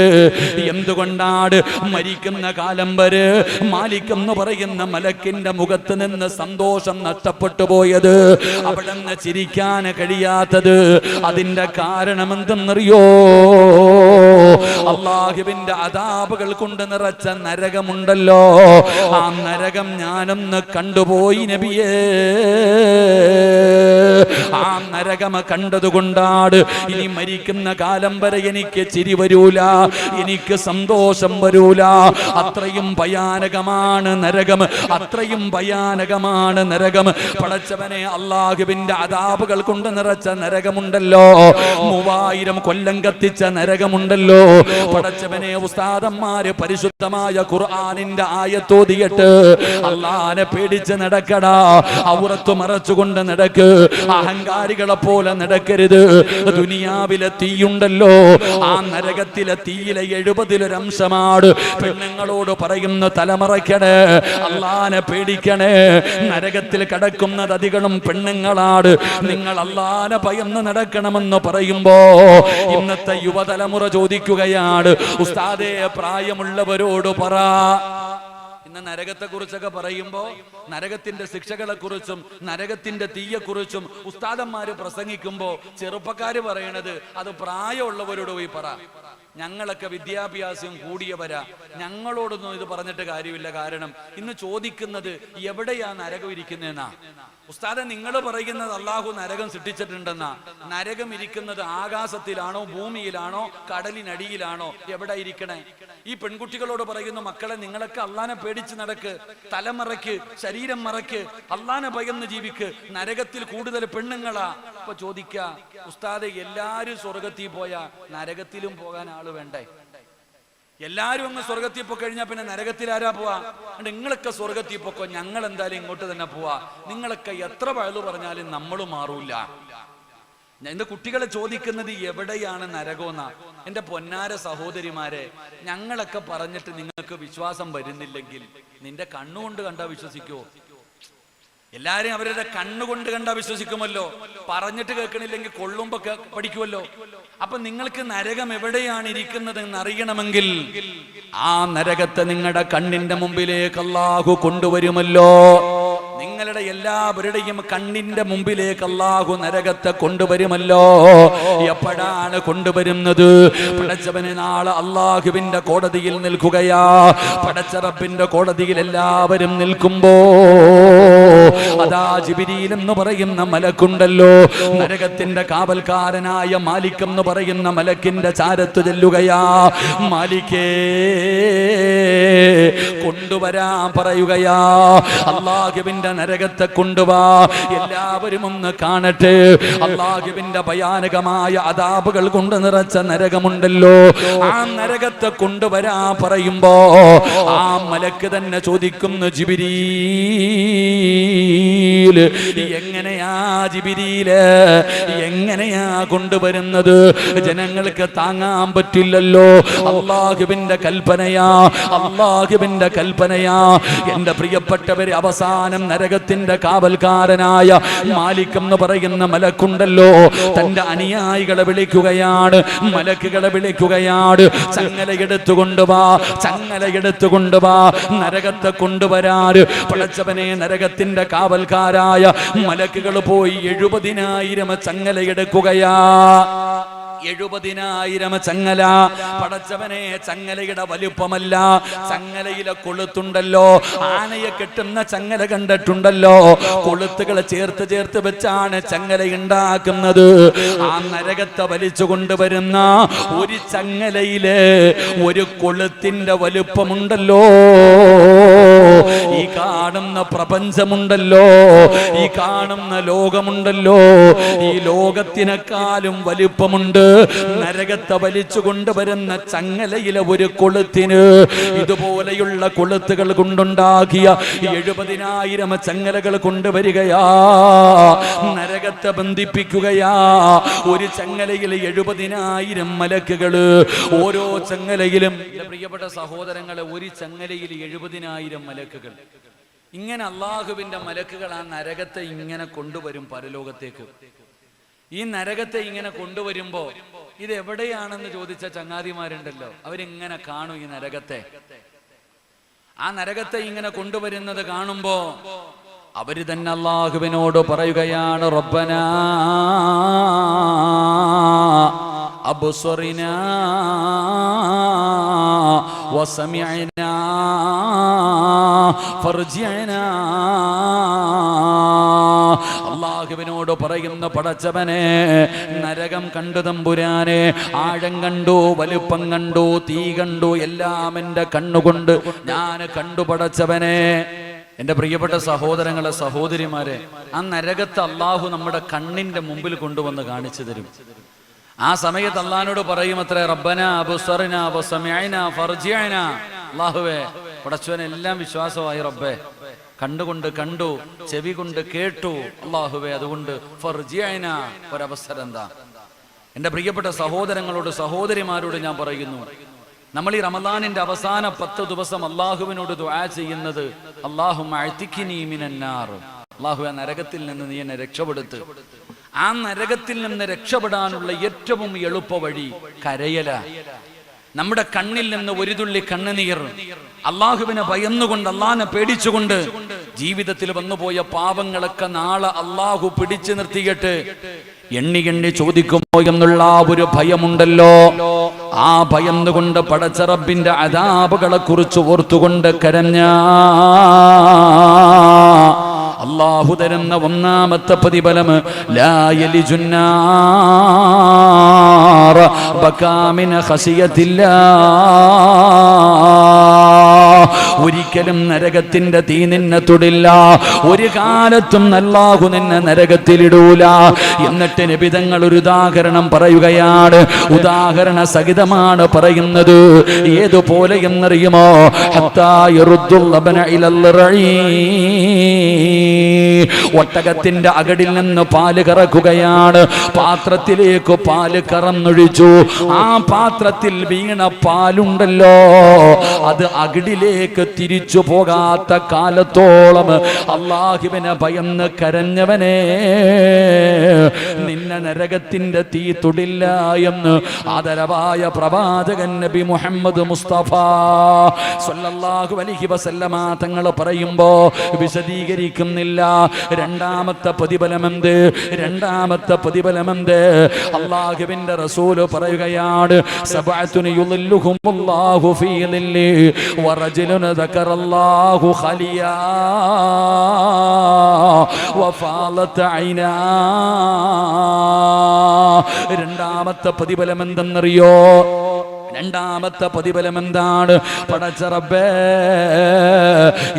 Speaker 1: എന്തുകൊണ്ടാണ്? മരിക്കുന്ന കാലം വരെ മാലിക് എന്ന് പറയുന്ന മലക്കിന്റെ മുഖത്ത് നിന്ന് സന്തോഷം നഷ്ടപ്പെട്ടു പോയത്, അവിടെ നിന്ന് ചിരിക്കാൻ കഴിയാത്തത്. അതിന്റെ കാരണം എന്തെന്നറിയോ? അല്ലാഹുവിന്റെ അദാബുകൾ കൊണ്ട് നിറച്ച നരകമുണ്ടല്ലോ, ആ നരകം ഞാനൊന്ന് കണ്ടുപോയി നബിയേ. ആ നരകം കണ്ടതുകൊണ്ടാണ് ഇനി മരിക്കുന്ന കാലം വരെ എനിക്ക് ചിരി വരൂല, എനിക്ക് സന്തോഷം വരൂല. അത്രയും ഭയാനകമാണ് നരകം, അത്രയും ഭയാനകമാണ് നരകം. പടച്ചവനെ, അല്ലാഹുവിന്റെ അദാബുകൾ കൊണ്ട് നിറച്ച നരകമുണ്ടല്ലോ, 3000 കൊല്ലം കത്തിച്ച നരകമുണ്ടല്ലോ. പടച്ചവനെ, ഉസ്താദന്മാര് പരിശുദ്ധമായ ഖുർആനിന്റെ ആയത്തോതിയിട്ട് അല്ലാഹനെ പേടിച്ച് നടക്കടാ, ഔറത്ത് മറച്ചുകൊണ്ട് നടക്ക്. അഹങ്കാരികളെ പോലെ നടക്കരുത്. ദുനിയാവിലെ തീയുണ്ടല്ലോ, ആ നരകത്തിലെ തീയിലെ 70% പെണ്ണുങ്ങളോട് പറയുന്ന തലമറയ്ക്കണേ, അള്ളാനെ പേടിക്കണേ. നരകത്തിൽ കിടക്കുന്നത് അധികം പെണ്ണുങ്ങളാണ്. നിങ്ങൾ അള്ളാനെ ഭയന്ന് നടക്കണമെന്ന് പറയുമ്പോ ഇന്നത്തെ യുവതലമുറ ചോദിക്കുകയാണ്, ഉസ്താദേ പ്രായമുള്ളവരോട് പറ. ഇന്ന് നരകത്തെ കുറിച്ചൊക്കെ പറയുമ്പോ നരകത്തിന്റെ ശിക്ഷകളെ കുറിച്ചും നരകത്തിന്റെ തീയെക്കുറിച്ചും ഉസ്താദന്മാര് പ്രസംഗിക്കുമ്പോ ചെറുപ്പക്കാര് പറയണത് അത് പ്രായമുള്ളവരോട് പോയി പറ. ഞങ്ങളൊക്കെ വിദ്യാഭ്യാസം കൂടിയവരാ, ഞങ്ങളോടൊന്നും ഇത് പറഞ്ഞിട്ട് കാര്യമില്ല. കാരണം ഇന്ന് ചോദിക്കുന്നത് എവിടെയാ നരകം ഇരിക്കുന്നതെന്നാ. ഉസ്താദെ നിങ്ങൾ പറയുന്നത് അള്ളാഹു നരകം സൃഷ്ടിച്ചിട്ടുണ്ടെന്നാ. നരകം ഇരിക്കുന്നത് ആകാശത്തിലാണോ ഭൂമിയിലാണോ കടലിനടിയിലാണോ എവിടെ ഇരിക്കണേ? ഈ പെൺകുട്ടികളോട് പറയുന്ന മക്കളെ നിങ്ങളൊക്കെ അള്ളാനെ പേടിച്ച് നടക്ക്, തലമറയ്ക്ക്, ശരീരം മറയ്ക്ക്, അള്ളാനെ ഭയന്ന് ജീവിക്ക്. നരകത്തിൽ കൂടുതൽ പെണ്ണുങ്ങളാ. ഇപ്പൊ ചോദിക്ക, ഉസ്താദെ എല്ലാരും സ്വർഗത്തിൽ പോയാ നരകത്തിലും പോകാൻ ആള് വേണ്ടേ? എല്ലാരും അങ്ങ് സ്വർഗത്തിൽ പോയി കഴിഞ്ഞാൽ പിന്നെ നരകത്തിൽ ആരാ പോവാ? നിങ്ങളൊക്കെ സ്വർഗത്തിൽ പോക്കോ, ഞങ്ങൾ എന്തായാലും ഇങ്ങോട്ട് തന്നെ പോവാ. നിങ്ങളൊക്കെ എത്ര വഴുതു പറഞ്ഞാലും നമ്മളും മാറൂല. എന്റെ കുട്ടികളെ ചോദിക്കുന്നത് എവിടെയാണ് നരകമെന്നാ. എന്റെ പൊന്നാര സഹോദരിമാരെ, ഞങ്ങളൊക്കെ പറഞ്ഞിട്ട് നിങ്ങൾക്ക് വിശ്വാസം വരുന്നില്ലെങ്കിൽ നിന്റെ കണ്ണുകൊണ്ട് കണ്ടാ വിശ്വസിക്കോ? എല്ലാരും അവരുടെ കണ്ണുകൊണ്ട് കണ്ടാ വിശ്വസിക്കുമല്ലോ. പറഞ്ഞിട്ട് കേൾക്കണില്ലെങ്കിൽ കൊള്ളുമ്പോ പഠിക്കുമല്ലോ. അപ്പൊ നിങ്ങൾക്ക് നരകം എവിടെയാണ് ഇരിക്കുന്നത് എന്ന് അറിയണമെങ്കിൽ ആ നരകത്തെ നിങ്ങളുടെ കണ്ണിന്റെ മുമ്പിലേക്ക് അല്ലാഹു കൊണ്ടുവരുമല്ലോ. നിങ്ങളുടെ എല്ലാവരുടെയും കണ്ണിന്റെ മുമ്പിലേക്ക് അല്ലാഹു നരകത്തെ കൊണ്ടുവരുമല്ലോ. എപ്പോഴാണ് കൊണ്ടുവരുന്നത്? പടച്ചവന് നാളെ അല്ലാഹുവിന്റെ കോടതിയിൽ നിൽക്കുകയാ. പടച്ച റബ്ബിന്റെ കോടതിയിൽ എല്ലാവരും നിൽക്കുമ്പോ അതാ ജിബ്രീൽ എന്ന് പറയുന്ന മലക്കുണ്ടല്ലോ, നരകത്തിന്റെ കാവൽക്കാരനായ മാലിക് എന്ന് പറയുന്ന മലക്കിന്റെ ചാരത്ത് ചെല്ലുകയാ. മാലിക്കേ കൊണ്ടുവരാൻ പറയുകയാ. അല്ലാഹുവിന്റെ നരകത്തെ കൊണ്ടുവാ, എല്ലാവരും ഒന്ന് കാണട്ടെ. അല്ലാഹുവിന്റെ ഭയാനകമായ അദാബുകൾ കൊണ്ട് നിറച്ച നരകമുണ്ടല്ലോ, ആ നരകത്തെ കൊണ്ടുവരാ പറയുമ്പോ ആ മലക്ക് തന്നെ ചോദിക്കുന്നു, ജിബ്രീൽ എങ്ങനെയാ ജിബ്രീല് എങ്ങനെയാ കൊണ്ടുവരുന്നത്? ജനങ്ങൾക്ക് താങ്ങാൻ പറ്റില്ലല്ലോ. അല്ലാഹുവിന്റെ കൽപ്പനയാ, അല്ലാഹുവിന്റെ കൽപ്പനയാ. എന്റെ പ്രിയപ്പെട്ടവരെ, അവസാനം നരകത്തിന്റെ കാവൽക്കാരനായ മാലിക് എന്ന് പറയുന്ന മലക്കുണ്ടല്ലോ, തന്റെ അനുയായികളെ വിളിക്കുകയാണ്, മലക്കുകളെ വിളിക്കുകയാണ്. ചങ്ങലയെടുത്തുകൊണ്ടുവാ, ചങ്ങലയെടുത്തുകൊണ്ടുവാ, നരകത്തെ കൊണ്ടുവരാറ്. പടച്ചവനെ, നരകത്തിന്റെ കാവൽക്കാരായ മലക്കുകൾ പോയി 70,000 ചങ്ങലയെടുക്കുകയാ. 70,000 ചങ്ങല. പടച്ചവനെ, ചങ്ങലയുടെ വലുപ്പമല്ല, ചങ്ങലയിലെ കൊളുത്തുണ്ടല്ലോ, ആനയെ കെട്ടുന്ന ചങ്ങല കണ്ടിട്ടുണ്ടല്ലോ, കൊളുത്തുകൾ ചേർത്ത് ചേർത്ത് വെച്ചാണ് ചങ്ങല ഉണ്ടാക്കുന്നത്. ആ നരകത്തെ വലിച്ചു കൊണ്ടുവരുന്ന ഒരു ചങ്ങലയില് ഒരു കൊളുത്തിന്റെ വലുപ്പമുണ്ടല്ലോ. ഈ കാണുന്ന പ്രപഞ്ചമുണ്ടല്ലോ, ഈ കാണുന്ന ലോകമുണ്ടല്ലോ, ഈ ലോകത്തിനേക്കാളും വലുപ്പമുണ്ട് നരകത്തെ വലിച്ചു കൊണ്ടുവരുന്ന ചങ്ങലയിലെ ഒരു കൊളുത്തിന്. ഇതുപോലെയുള്ള കൊളുത്തുകൾ കൊണ്ടുണ്ടാക്കിയ 70,000 ചങ്ങലകൾ കൊണ്ടുവരികയാ, നരകത്തെ ബന്ധിപ്പിക്കുകയാ. ഒരു ചങ്ങലയിൽ 70,000 മലക്കുകള്, ഓരോ ചങ്ങലയിലും. പ്രിയപ്പെട്ട സഹോദരങ്ങളെ, ഒരു ചങ്ങലയിൽ 70,000 മലക്കുകൾ. ഇങ്ങനെ അള്ളാഹുവിന്റെ മലക്കുകൾ ആ നരകത്തെ ഇങ്ങനെ കൊണ്ടുവരും പരലോകത്തേക്ക്. ഈ നരകത്തെ ഇങ്ങനെ കൊണ്ടുവരുമ്പോ ഇത് എവിടെയാണെന്ന് ചോദിച്ച ചങ്ങാതിമാരുണ്ടല്ലോ, അവരിങ്ങനെ കാണും ഈ നരകത്തെ. ആ നരകത്തെ ഇങ്ങനെ കൊണ്ടുവരുന്നത് കാണുമ്പോ അവര് തന്നെ അള്ളാഹുവിനോട് പറയുകയാണ്, റബ്ബനാ അബ്സറിനാ വസമിഅനാ ഫർജിഅനാ. അള്ളാഹുവിനോട് പറയുന്ന, പടച്ചവനെ, നരകം കണ്ടു തമ്പുരാനെ, ആഴം കണ്ടു, വലുപ്പം കണ്ടു, തീ കണ്ടു, എല്ലാം എൻ്റെ കണ്ണുകൊണ്ട് ഞാൻ കണ്ടു പടച്ചവനെ. എൻ്റെ പ്രിയപ്പെട്ട സഹോദരങ്ങളെ, സഹോദരിമാരെ, ആ നരകത്തെ അള്ളാഹു നമ്മുടെ കണ്ണിന്റെ മുമ്പിൽ കൊണ്ടുവന്ന് കാണിച്ചു തരും. ആ സമയത്ത് അള്ളാഹിനോട് പറയും അത്രേ, റബ്ബനാ അബ്സറിനാ വസമിഅനാ ഫർജിഅനാ. അള്ളാഹുവേ, പടച്ചവനെ, എല്ലാം വിശ്വാസമായി റബ്ബേ, കണ്ടുകൊണ്ട് കണ്ടു, ചെവി കൊണ്ട് കേട്ടു. അല്ലാഹുവേ, അതുകൊണ്ട് ഫർജിഅന, ഒരവസരം എന്താ? എൻ്റെ പ്രിയപ്പെട്ട സഹോദരങ്ങളോട് സഹോദരിമാരോട് ഞാൻ പറയുന്നു, നമ്മൾ ഈ റമദാനിന്റെ അവസാന 10 ദിവസം അള്ളാഹുവിനോട് ദുആ ചെയ്യുന്നത്, അല്ലാഹുമ്മ അഅ്തിഖ്നി മിനന്നാർ, അല്ലാഹുവേ നരകത്തിൽ നിന്ന് നീ എന്നെ രക്ഷപ്പെടുത്ത്. ആ നരകത്തിൽ നിന്ന് രക്ഷപ്പെടാനുള്ള ഏറ്റവും എളുപ്പ വഴി കരയല. നമ്മുടെ കണ്ണിൽ നിന്ന് ഒരു തുള്ളി കണ്ണുനീർ അള്ളാഹുവിനെ ഭയന്നുകൊണ്ട്, അള്ളാഹിനെ പേടിച്ചുകൊണ്ട് ജീവിതത്തിൽ വന്നുപോയ പാപങ്ങളൊക്കെ നാളെ അള്ളാഹു പിടിച്ചു നിർത്തിയിട്ട് എണ്ണി എണ്ണി ചോദിക്കുമോ എന്നുള്ള ഒരു ഭയമുണ്ടല്ലോ. ആ ഭയന്നുകൊണ്ട് പടച്ച റബ്ബിന്റെ അദാബുകളെ കുറിച്ച് ഓർത്തുകൊണ്ട് കരഞ്ഞ അല്ലാഹു തരുന്ന ഒന്നാമത്തെ പ്രതിഫലം ലാ യലിജുന്നാർ ബകാ മിൻ ഖശിയത്തില്ലാഹ്. ഒരിക്കലും നരകത്തിന്റെ തീ നിന്നെ തൊടില്ല. ഒരു കാലത്തും അല്ലാഹു നിന്നെ നരകത്തിലിടൂല. എന്നിട്ട് നബി തങ്ങൾ ഒരു ഉദാഹരണം പറയുകയാണ്. ഉദാഹരണ സഹിതമാണ് പറയുന്നത്. ഏതുപോലെ എന്നറിയുമോ? ഹത്താ യറുദ്ദുൽ ലബന ഇലൽ റഈ. ഒട്ടകത്തിന്റെ അകടിൽ നിന്ന് പാല് കറക്കുകയാണ്. പാത്രത്തിലേക്ക് പാല് കറന്നൊഴിച്ചു. ആ പാത്രത്തിൽ വീണ പാലുണ്ടല്ലോ, അത് അകടിലേക്ക് തിരിച്ചു പോകാത്ത കാലത്തോളം അല്ലാഹുവിനെ ഭയന്ന് കരഞ്ഞവനെ നിന്നെ നരകത്തിന്റെ തീ തൊടില്ല എന്ന് ആദരവായ പ്രവാചകൻ നബി മുഹമ്മദ് മുസ്തഫ സ്വല്ലല്ലാഹു അലൈഹി വസല്ലമ തങ്ങൾ പറയുമ്പോ വിശദീകരിക്കുന്നില്ല. രണ്ടാമത്തെ പ്രതിഫലമെന്ത്? രണ്ടാമത്തെ പ്രതിഫലമെന്ത്? അല്ലാഹുവിന്റെ റസൂൽ പറയുകയാണ്, സബഅത്തുൻ യുളില്ലുഹുമുല്ലാഹു ഫീ ളില്ലി വറജുലുൻ ദക്കറല്ലാഹു ഖലിയാ വഫാലത ഐനാ. രണ്ടാമത്തെ പ്രതിഫലം എന്തെന്നറിയോ? രണ്ടാമത്തെ പ്രതിഫലം എന്താണ്? പടച്ച റബ്ബേ,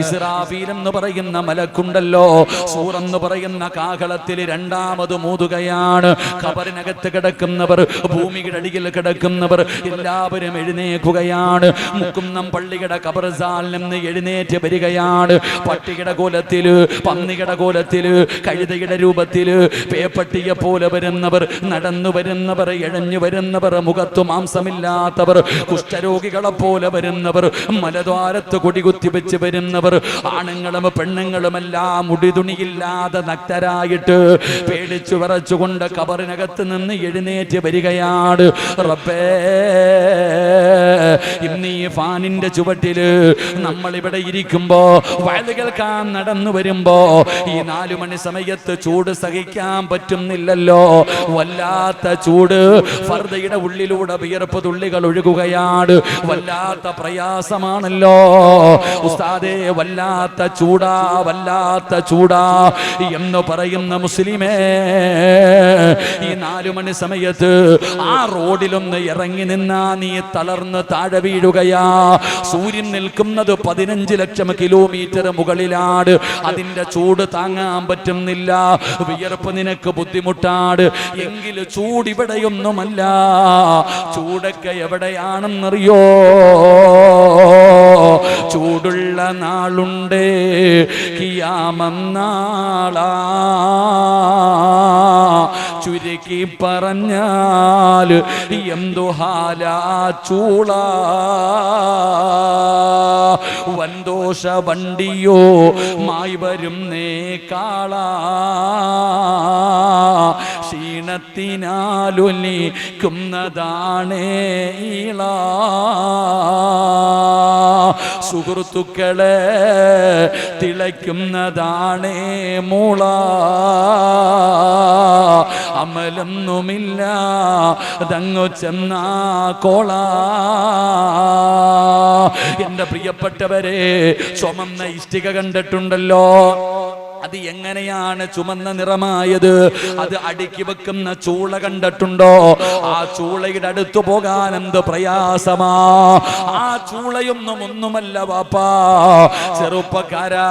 Speaker 1: ഇസ്രാഫീൽ എന്ന് പറയുന്ന മലക്കുണ്ടല്ലോ, സൂർ എന്ന് പറയുന്ന കാഹളത്തിൽ രണ്ടാമത് മൂതുകയാണ്. ഖബറിനകത്ത് കിടക്കുന്നവർ, ഭൂമിയുടെ അടിയിൽ കിടക്കുന്നവർ എല്ലാവരും എഴുന്നേൽക്കുകയാണ്. മുക്കുന്നം പള്ളിയുടെ ഖബർസാൽ നിന്ന് എഴുന്നേറ്റ് വരികയാണ്. പട്ടിയുടെ കോലത്തില്, പന്നിയുടെ കോലത്തില്, കഴുതയുടെ രൂപത്തില്, പേപ്പട്ടിയെ പോലെ വരുന്നവർ, നടന്നു വരുന്നവർ, ഇഴഞ്ഞു വരുന്നവർ, മുഖത്തു മാംസമില്ലാത്ത, കുഷ്ഠരോഗികളെ പോലെ വരുന്നവർ, മലദ്വാരത്ത് കൊടികുത്തി വെച്ച് വരുന്നവർ, ആണുങ്ങളും പെണ്ണുങ്ങളുമെല്ലാം മുടിതുണിയില്ലാതെ നഗ്നരായിട്ട് പേടിച്ചു വിറച്ചുകൊണ്ട് ഖബറിനകത്ത് നിന്ന് എഴുന്നേറ്റ് വരികയാണ്. റബ്ബേ, ഇന്ന് ഈ ഫാനിന്റെ ചുവട്ടില് നമ്മളിവിടെ ഇരിക്കുമ്പോ, വയല് കേൾക്കാൻ നടന്നു വരുമ്പോ ഈ 4 മണി സമയത്ത് ചൂട് സഹിക്കാൻ പറ്റുന്നില്ലല്ലോ. വല്ലാത്ത ചൂട്. ഫർദയുടെ ഉള്ളിലൂടെ വിയർപ്പ് തുള്ളികൾ ഒഴുകുകയാണ്. വല്ലാത്ത പ്രയാസമാണല്ലോ ഉസ്താദേ, വല്ലാത്ത ചൂടാ, വല്ലാത്ത ചൂടാ എന്ന് പറയുന്ന മുസ്ലിമേ, ഈ 4 മണി സമയത്ത് ആ റോഡിലൊന്ന് ഇറങ്ങി നിന്നാ നീ തളർന്ന് താഴെ വീഴുകയാ. സൂര്യൻ നിൽക്കുന്നത് 15 ലക്ഷം കിലോമീറ്റർ മുകളിലാണ്. അതിന്റെ ചൂട് താങ്ങാൻ പറ്റുന്നില്ല. വിയർപ്പ് നിനക്ക് ബുദ്ധിമുട്ടാണ്. എങ്കിൽ ചൂട് ഇവിടെയൊന്നുമല്ല. ചൂടൊക്കെ എവിടെയാണെന്നറിയോ? ചൂടുള്ള നാളുണ്ട്, ഖിയാമന്നാളാ. ചുരുക്കി പറഞ്ഞാൽ എന്തു ഹാലാ ചൂളാ. വൻദോഷ വണ്ടിയോ മായി വരും നേ കാളാ. ക്ഷീണത്തിനാലൊലിക്കുന്നതാണേ ഈള. സുഹൃത്തുക്കളെ തിളയ്ക്കുന്നതാണേ മൂള. അമലൊന്നുമില്ല തങ്ങു ചെന്നാ കോള. എന്റെ പ്രിയപ്പെട്ടവരെ, ചുമന്ന ഇഷ്ടിക കണ്ടിട്ടുണ്ടല്ലോ? അത് എങ്ങനെയാണ് ചുമന്ന നിറമായത്? അത് അടുക്കി വെക്കുന്ന ചൂള കണ്ടിട്ടുണ്ടോ? ആ ചൂളയുടെ അടുത്തു പോകാൻ എന്ത് പ്രയാസമാ! ആ ചൂളയൊന്നുമല്ല വാപ്പാ, ചെറുപ്പക്കാരാ,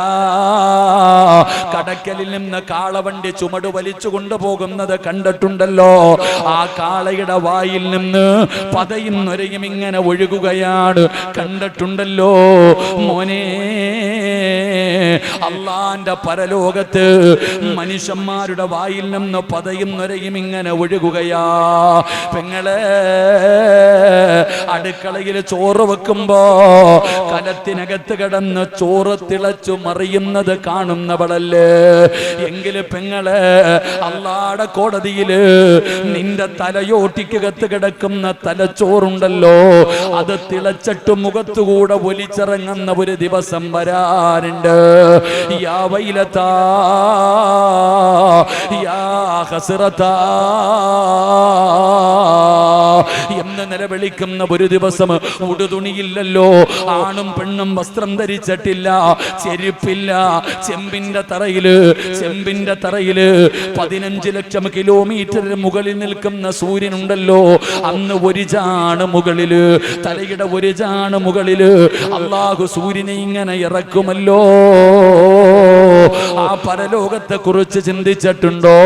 Speaker 1: കടക്കലിൽ നിന്ന് കാളവണ്ടി ചുമട് വലിച്ചു കൊണ്ടുപോകുന്നത് കണ്ടിട്ടുണ്ടല്ലോ? ആ കാളയുടെ വായിൽ നിന്ന് പതയും നൊരയും ഇങ്ങനെ ഒഴുകുകയാണ്, കണ്ടിട്ടുണ്ടല്ലോ മോനെ? അള്ളാന്റെ പരലോകത്ത് മനുഷ്യന്മാരുടെ വായിൽ നിന്ന് പതയും നൊരയും ഇങ്ങനെ ഒഴുകുകയാ. പെങ്ങളെ, അടുക്കളയിൽ ചോറ് വെക്കുമ്പോ കലത്തിനകത്ത് കിടന്ന് ചോറ് തിളച്ചു മറിയുന്നത് കാണുന്നവളല്ലേ? എങ്കില് പെങ്ങളെ, അള്ളാടെ കോടതിയില് നിന്റെ തലയോട്ടിക്കകത്ത് കിടക്കുന്ന തലച്ചോറുണ്ടല്ലോ, അത് തിളച്ചിട്ട് മുഖത്തുകൂടെ ഒലിച്ചിറങ്ങുന്ന ഒരു ദിവസം വരാനുണ്ട്. യാ വൈലതാ യാ ഹസ്റതാ എന്ന് നിലവിളിക്കുന്ന ഒരു ദിവസം. ഉടുതുണിയില്ലല്ലോ, ആണും പെണ്ണും വസ്ത്രം ധരിച്ചിട്ടില്ല, ചെരുപ്പില്ല. ചെമ്പിന്റെ തറയില് 15 ലക്ഷം കിലോമീറ്റർ മുകളിൽ നിൽക്കുന്ന സൂര്യനുണ്ടല്ലോ, അന്ന് ഒരു ചാണ് മുകളില്, തലയുടെ ഒരു ചാണ് മുകളില് അള്ളാഹു സൂര്യനെ ഇങ്ങനെ ഇറക്കുമല്ലോ. ആ പരലോകത്തെ കുറിച്ച് ചിന്തിച്ചിട്ടുണ്ടോ?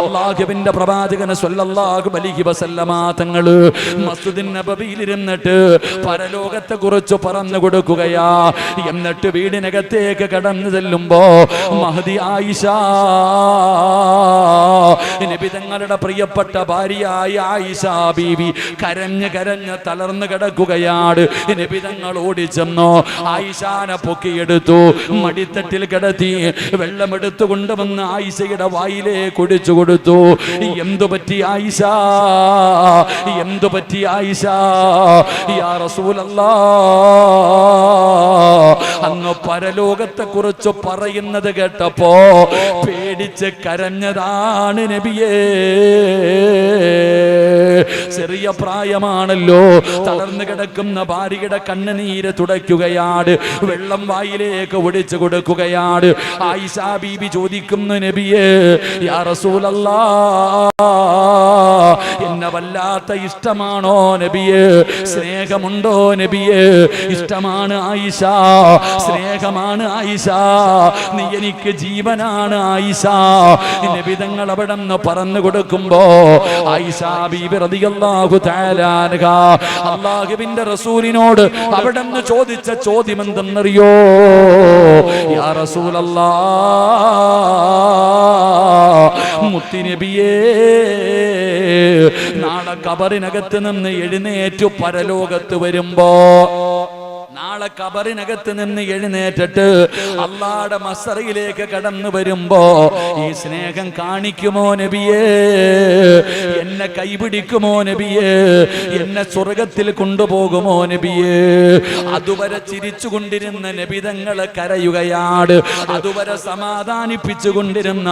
Speaker 1: അള്ളാഹുവിന്റെ പ്രവാചകൻ സ്വല്ലല്ലാഹു അലൈഹി വസല്ലമ തങ്ങള് മസ്ജിദുൻ നബവിയിൽ ഇരുന്നിട്ട് പരലോകത്തെ കുറിച്ച് പറഞ്ഞു കൊടുക്കുകയാ. എന്നിട്ട് വീടിനകത്തേക്ക് കടന്നു ചെല്ലുമ്പോ മഹദി ആയിഷ, നബി തങ്ങളുടെ പ്രിയപ്പെട്ട ഭാര്യയായ ആയിഷ ബീവി കരഞ്ഞ് തളർന്നു കിടക്കുകയാണ്. നബി തങ്ങൾ ഓടിച്ചെന്നോ ആയിഷാനെ പൊക്കിയെടുത്തു, മടിത്തട്ടിൽ കിടത്തി വെള്ളമെടുത്തു കൊണ്ടുവന്ന് ആയിഷയുടെ വായിലേ കുടിച്ചു കൊടുത്തു. എന്തു പറ്റി ആയിഷ? എന്തു പറ്റി ആയിഷ? യാ റസൂലല്ലാഹ്, അങ്ങ് പരലോകത്തെ കുറിച്ച് പറയുന്നത് കേട്ടപ്പോ പേടിച്ച് കരഞ്ഞതാണ് നബിയേ. ചെറിയ പ്രായമാണല്ലോ, തളർന്നു കിടക്കുന്ന ഭാര്യയുടെ കണ്ണുനീര് തുടയ്ക്കുകയാണ്, വെള്ളം വായിലേക്ക് ഒടിച്ചു കൊടുക്കുകയാണ്. ആയിഷ ബീബി ചോദിക്കുന്നു, നബിയേ, യാ റസൂലല്ലാഹ്, എന്നെ വല്ലാത്ത ഇഷ്ടമാണോ നബിയേ? സ്നേഹമുണ്ടോ നബിയേ? ഇഷ്ടമാണ് ആയിഷ, സ്നേഹമാണ് ആയിഷ, നീ എനിക്ക് ജീവനാണ് ആയിഷ. നബി തങ്ങൾ അവിടെ നിന്ന് പറഞ്ഞു കൊടുക്കുമ്പോ ആയിഷ ബീബി റളിയല്ലാഹു തആല അൻഹാ അല്ലാഹുവിന്റെ റസൂലിനോട് അവിടെ നിന്ന് ചോദിച്ച ചോദ്യം എന്തെന്നറിയോ? യാ റസൂലല്ലാഹ്, മുത്തുനബിയേ, നാളെ ഖബറിനകത്ത് നിന്ന് എഴുന്നേറ്റു പരലോകത്ത് വരുമ്പോ, നാളെ ഖബറിനകത്ത് നിന്ന് എഴുന്നേറ്റിട്ട് അള്ളാഹുവിന്റെ മസ്റയിലേക്ക് കടന്നു വരുമ്പോ ഈ സ്നേഹം കാണിക്കുമോ നബിയേ? എന്നെ കൈപിടിക്കുമോ നബിയേ? എന്നെ സ്വർഗത്തിൽ കൊണ്ടുപോകുമോ നബിയേ? അതുവരെ ചിരിച്ചുകൊണ്ടിരുന്ന നബി തങ്ങളെ കരയുകയാണ്. അതുവരെ സമാധാനിപ്പിച്ചു കൊണ്ടിരുന്ന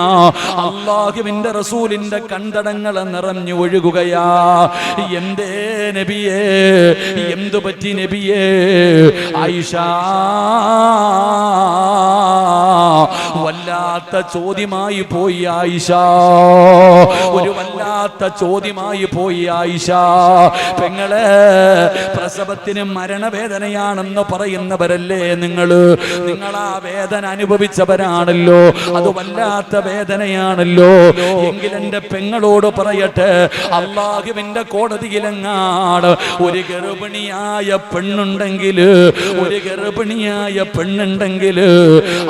Speaker 1: അല്ലാഹുവിന്റെ റസൂലിന്റെ കണ്ടടങ്ങളെ നിറഞ്ഞു ഒഴുകുകയാ. എന്തേ നബിയേ? എന്തു പറ്റി നബിയേ? ആയിഷ, വല്ലാത്ത ചോദ്യമായി പോയി ആയിഷ, ഒരു വല്ലാത്ത ചോദ്യമായി പോയി ആയിഷ. പെങ്ങളെ, പ്രസവത്തിന് മരണവേദനയാണെന്ന് പറയുന്നവരല്ലേ നിങ്ങൾ ആ വേദന അനുഭവിച്ചവരാണല്ലോ, അത് വല്ലാത്ത വേദനയാണല്ലോ. എങ്കിൽ എന്റെ പെങ്ങളോട് പറയട്ടെ, അല്ലാഹുവിന്റെ കോടതിയിലെങ്ങാണ് ഒരു ഗർഭിണിയായ പെണ്ണുണ്ടെങ്കിൽ, ഒരു ഗർഭിണിയായ പെണ്ണുണ്ടെങ്കിൽ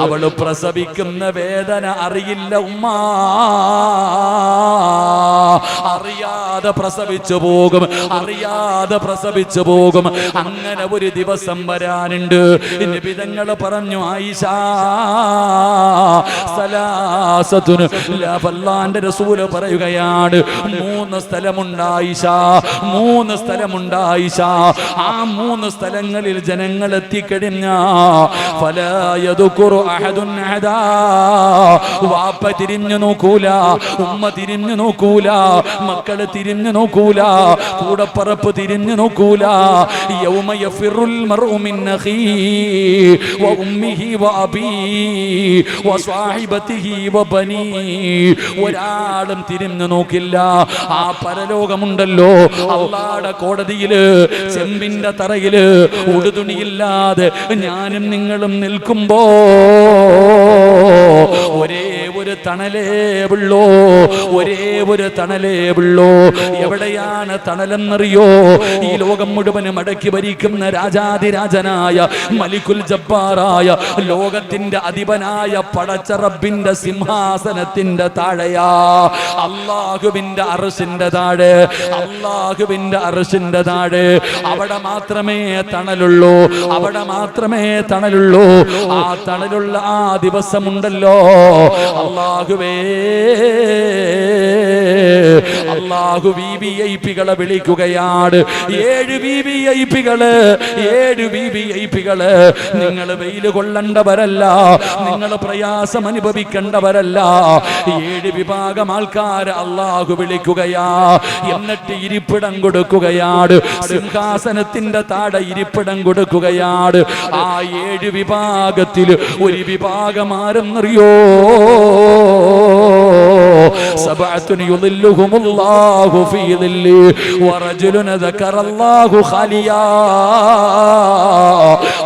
Speaker 1: അവള് പ്രസവിക്കുന്ന വേദന അറിയില്ല ഉമ്മ, അറിയാതെ പ്രസവിച്ചു പോകും, അറിയാതെ പ്രസവിച്ചു പോകും. അങ്ങനെ ഒരു ദിവസം വരാനുണ്ട്. നബി തങ്ങൾ പറഞ്ഞു, ആയിഷ, സലാസത്തുൻ, അല്ലാഹുവിന്റെ റസൂൽ പറയുകയാണ്, 3 സ്ഥലമുണ്ട് ആയിഷ, 3 സ്ഥലമുണ്ട് ആയിഷ. ആ 3 സ്ഥലങ്ങളിൽ ജനങ്ങൾ എത്തിക്കഴിഞ്ഞ വാപ്പ തിരിഞ്ഞു നോക്കൂല, ഉമ്മ തിരിഞ്ഞു നോക്കൂല, മക്കള് തിരിഞ്ഞു നോക്കൂല, കൂടപ്പറപ്പ് തിരിഞ്ഞു നോക്കൂല. യൗമ യഫിറുൽ മർഉ മിൻ അഖീഹി വ ഉമ്മിഹി വ അബീഹി വ സ്വഹിബതിഹി വ ബനീഹി. ഒരാളും തിരിഞ്ഞു നോക്കില്ല. ആ പരലോകമുണ്ടല്ലോ, അല്ലാഹുവിന്റെ കോടതിയില് ചെമ്പിന്റെ തറയില് ഉടുതുണിയില്ലാതെ ഞാനും നിങ്ങളും നിൽക്കുമ്പോ ഒരേ ഒരു തണലേ ഉള്ളൂ, ഒരേ ഒരു തണലേ ഉള്ളൂ. എവിടെയാണ് തണലെന്നറിയോ? ഈ ലോകം മുഴുവനും അടക്കി ഭരിക്കുന്ന രാജാതിരാജനായ മലിക്കുൽ ജബ്ബാറായ ലോകത്തിന്റെ അധിപനായ പടച്ച റബ്ബിന്റെ സിംഹാസനത്തിന്റെ താഴെയാ. അല്ലാഹുവിന്റെ അർശിന്റെ താഴെ, അല്ലാഹുവിന്റെ അർശിന്റെ താഴെ. അവിടെ മാത്രമേ തണലുള്ളൂ, അവിടെ മാത്രമേ തണലുള്ളൂ. ആ തണലുള്ള ആ ദിവസമുണ്ടല്ലോ, അല്ലാഹുവേ, അല്ലാഹു വിവിഐപികളെ വിളിക്കുകയാണ്. 7 വിവിഐപികള്, 7 വിവിഐപികള്. നിങ്ങൾ വെയിൽ കൊള്ളേണ്ടവരല്ല, നിങ്ങൾ പ്രയാസം അനുഭവിക്കേണ്ടവരല്ല. 7 വിഭാഗം ആൾക്കാരെ അല്ലാഹു വിളിക്കുകയാ. എന്നിട്ട് ഇരിപ്പിടം കൊടുക്കുകയാണ്, സിംഹാസനത്തിന്റെ താഴെ ഇരിപ്പിടം കൊടുക്കുകയാണ്. ആ 7 വിഭാഗത്തിൽ ഒരു വിഭാഗം ആരെന്നറിയോ? സബഅത്തുൻ യുളില്ലുഹുമുല്ലാഹു ഫീ ദില്ലി വറജുലുൻ ദക്കറല്ലാഹു ഖാലിയാ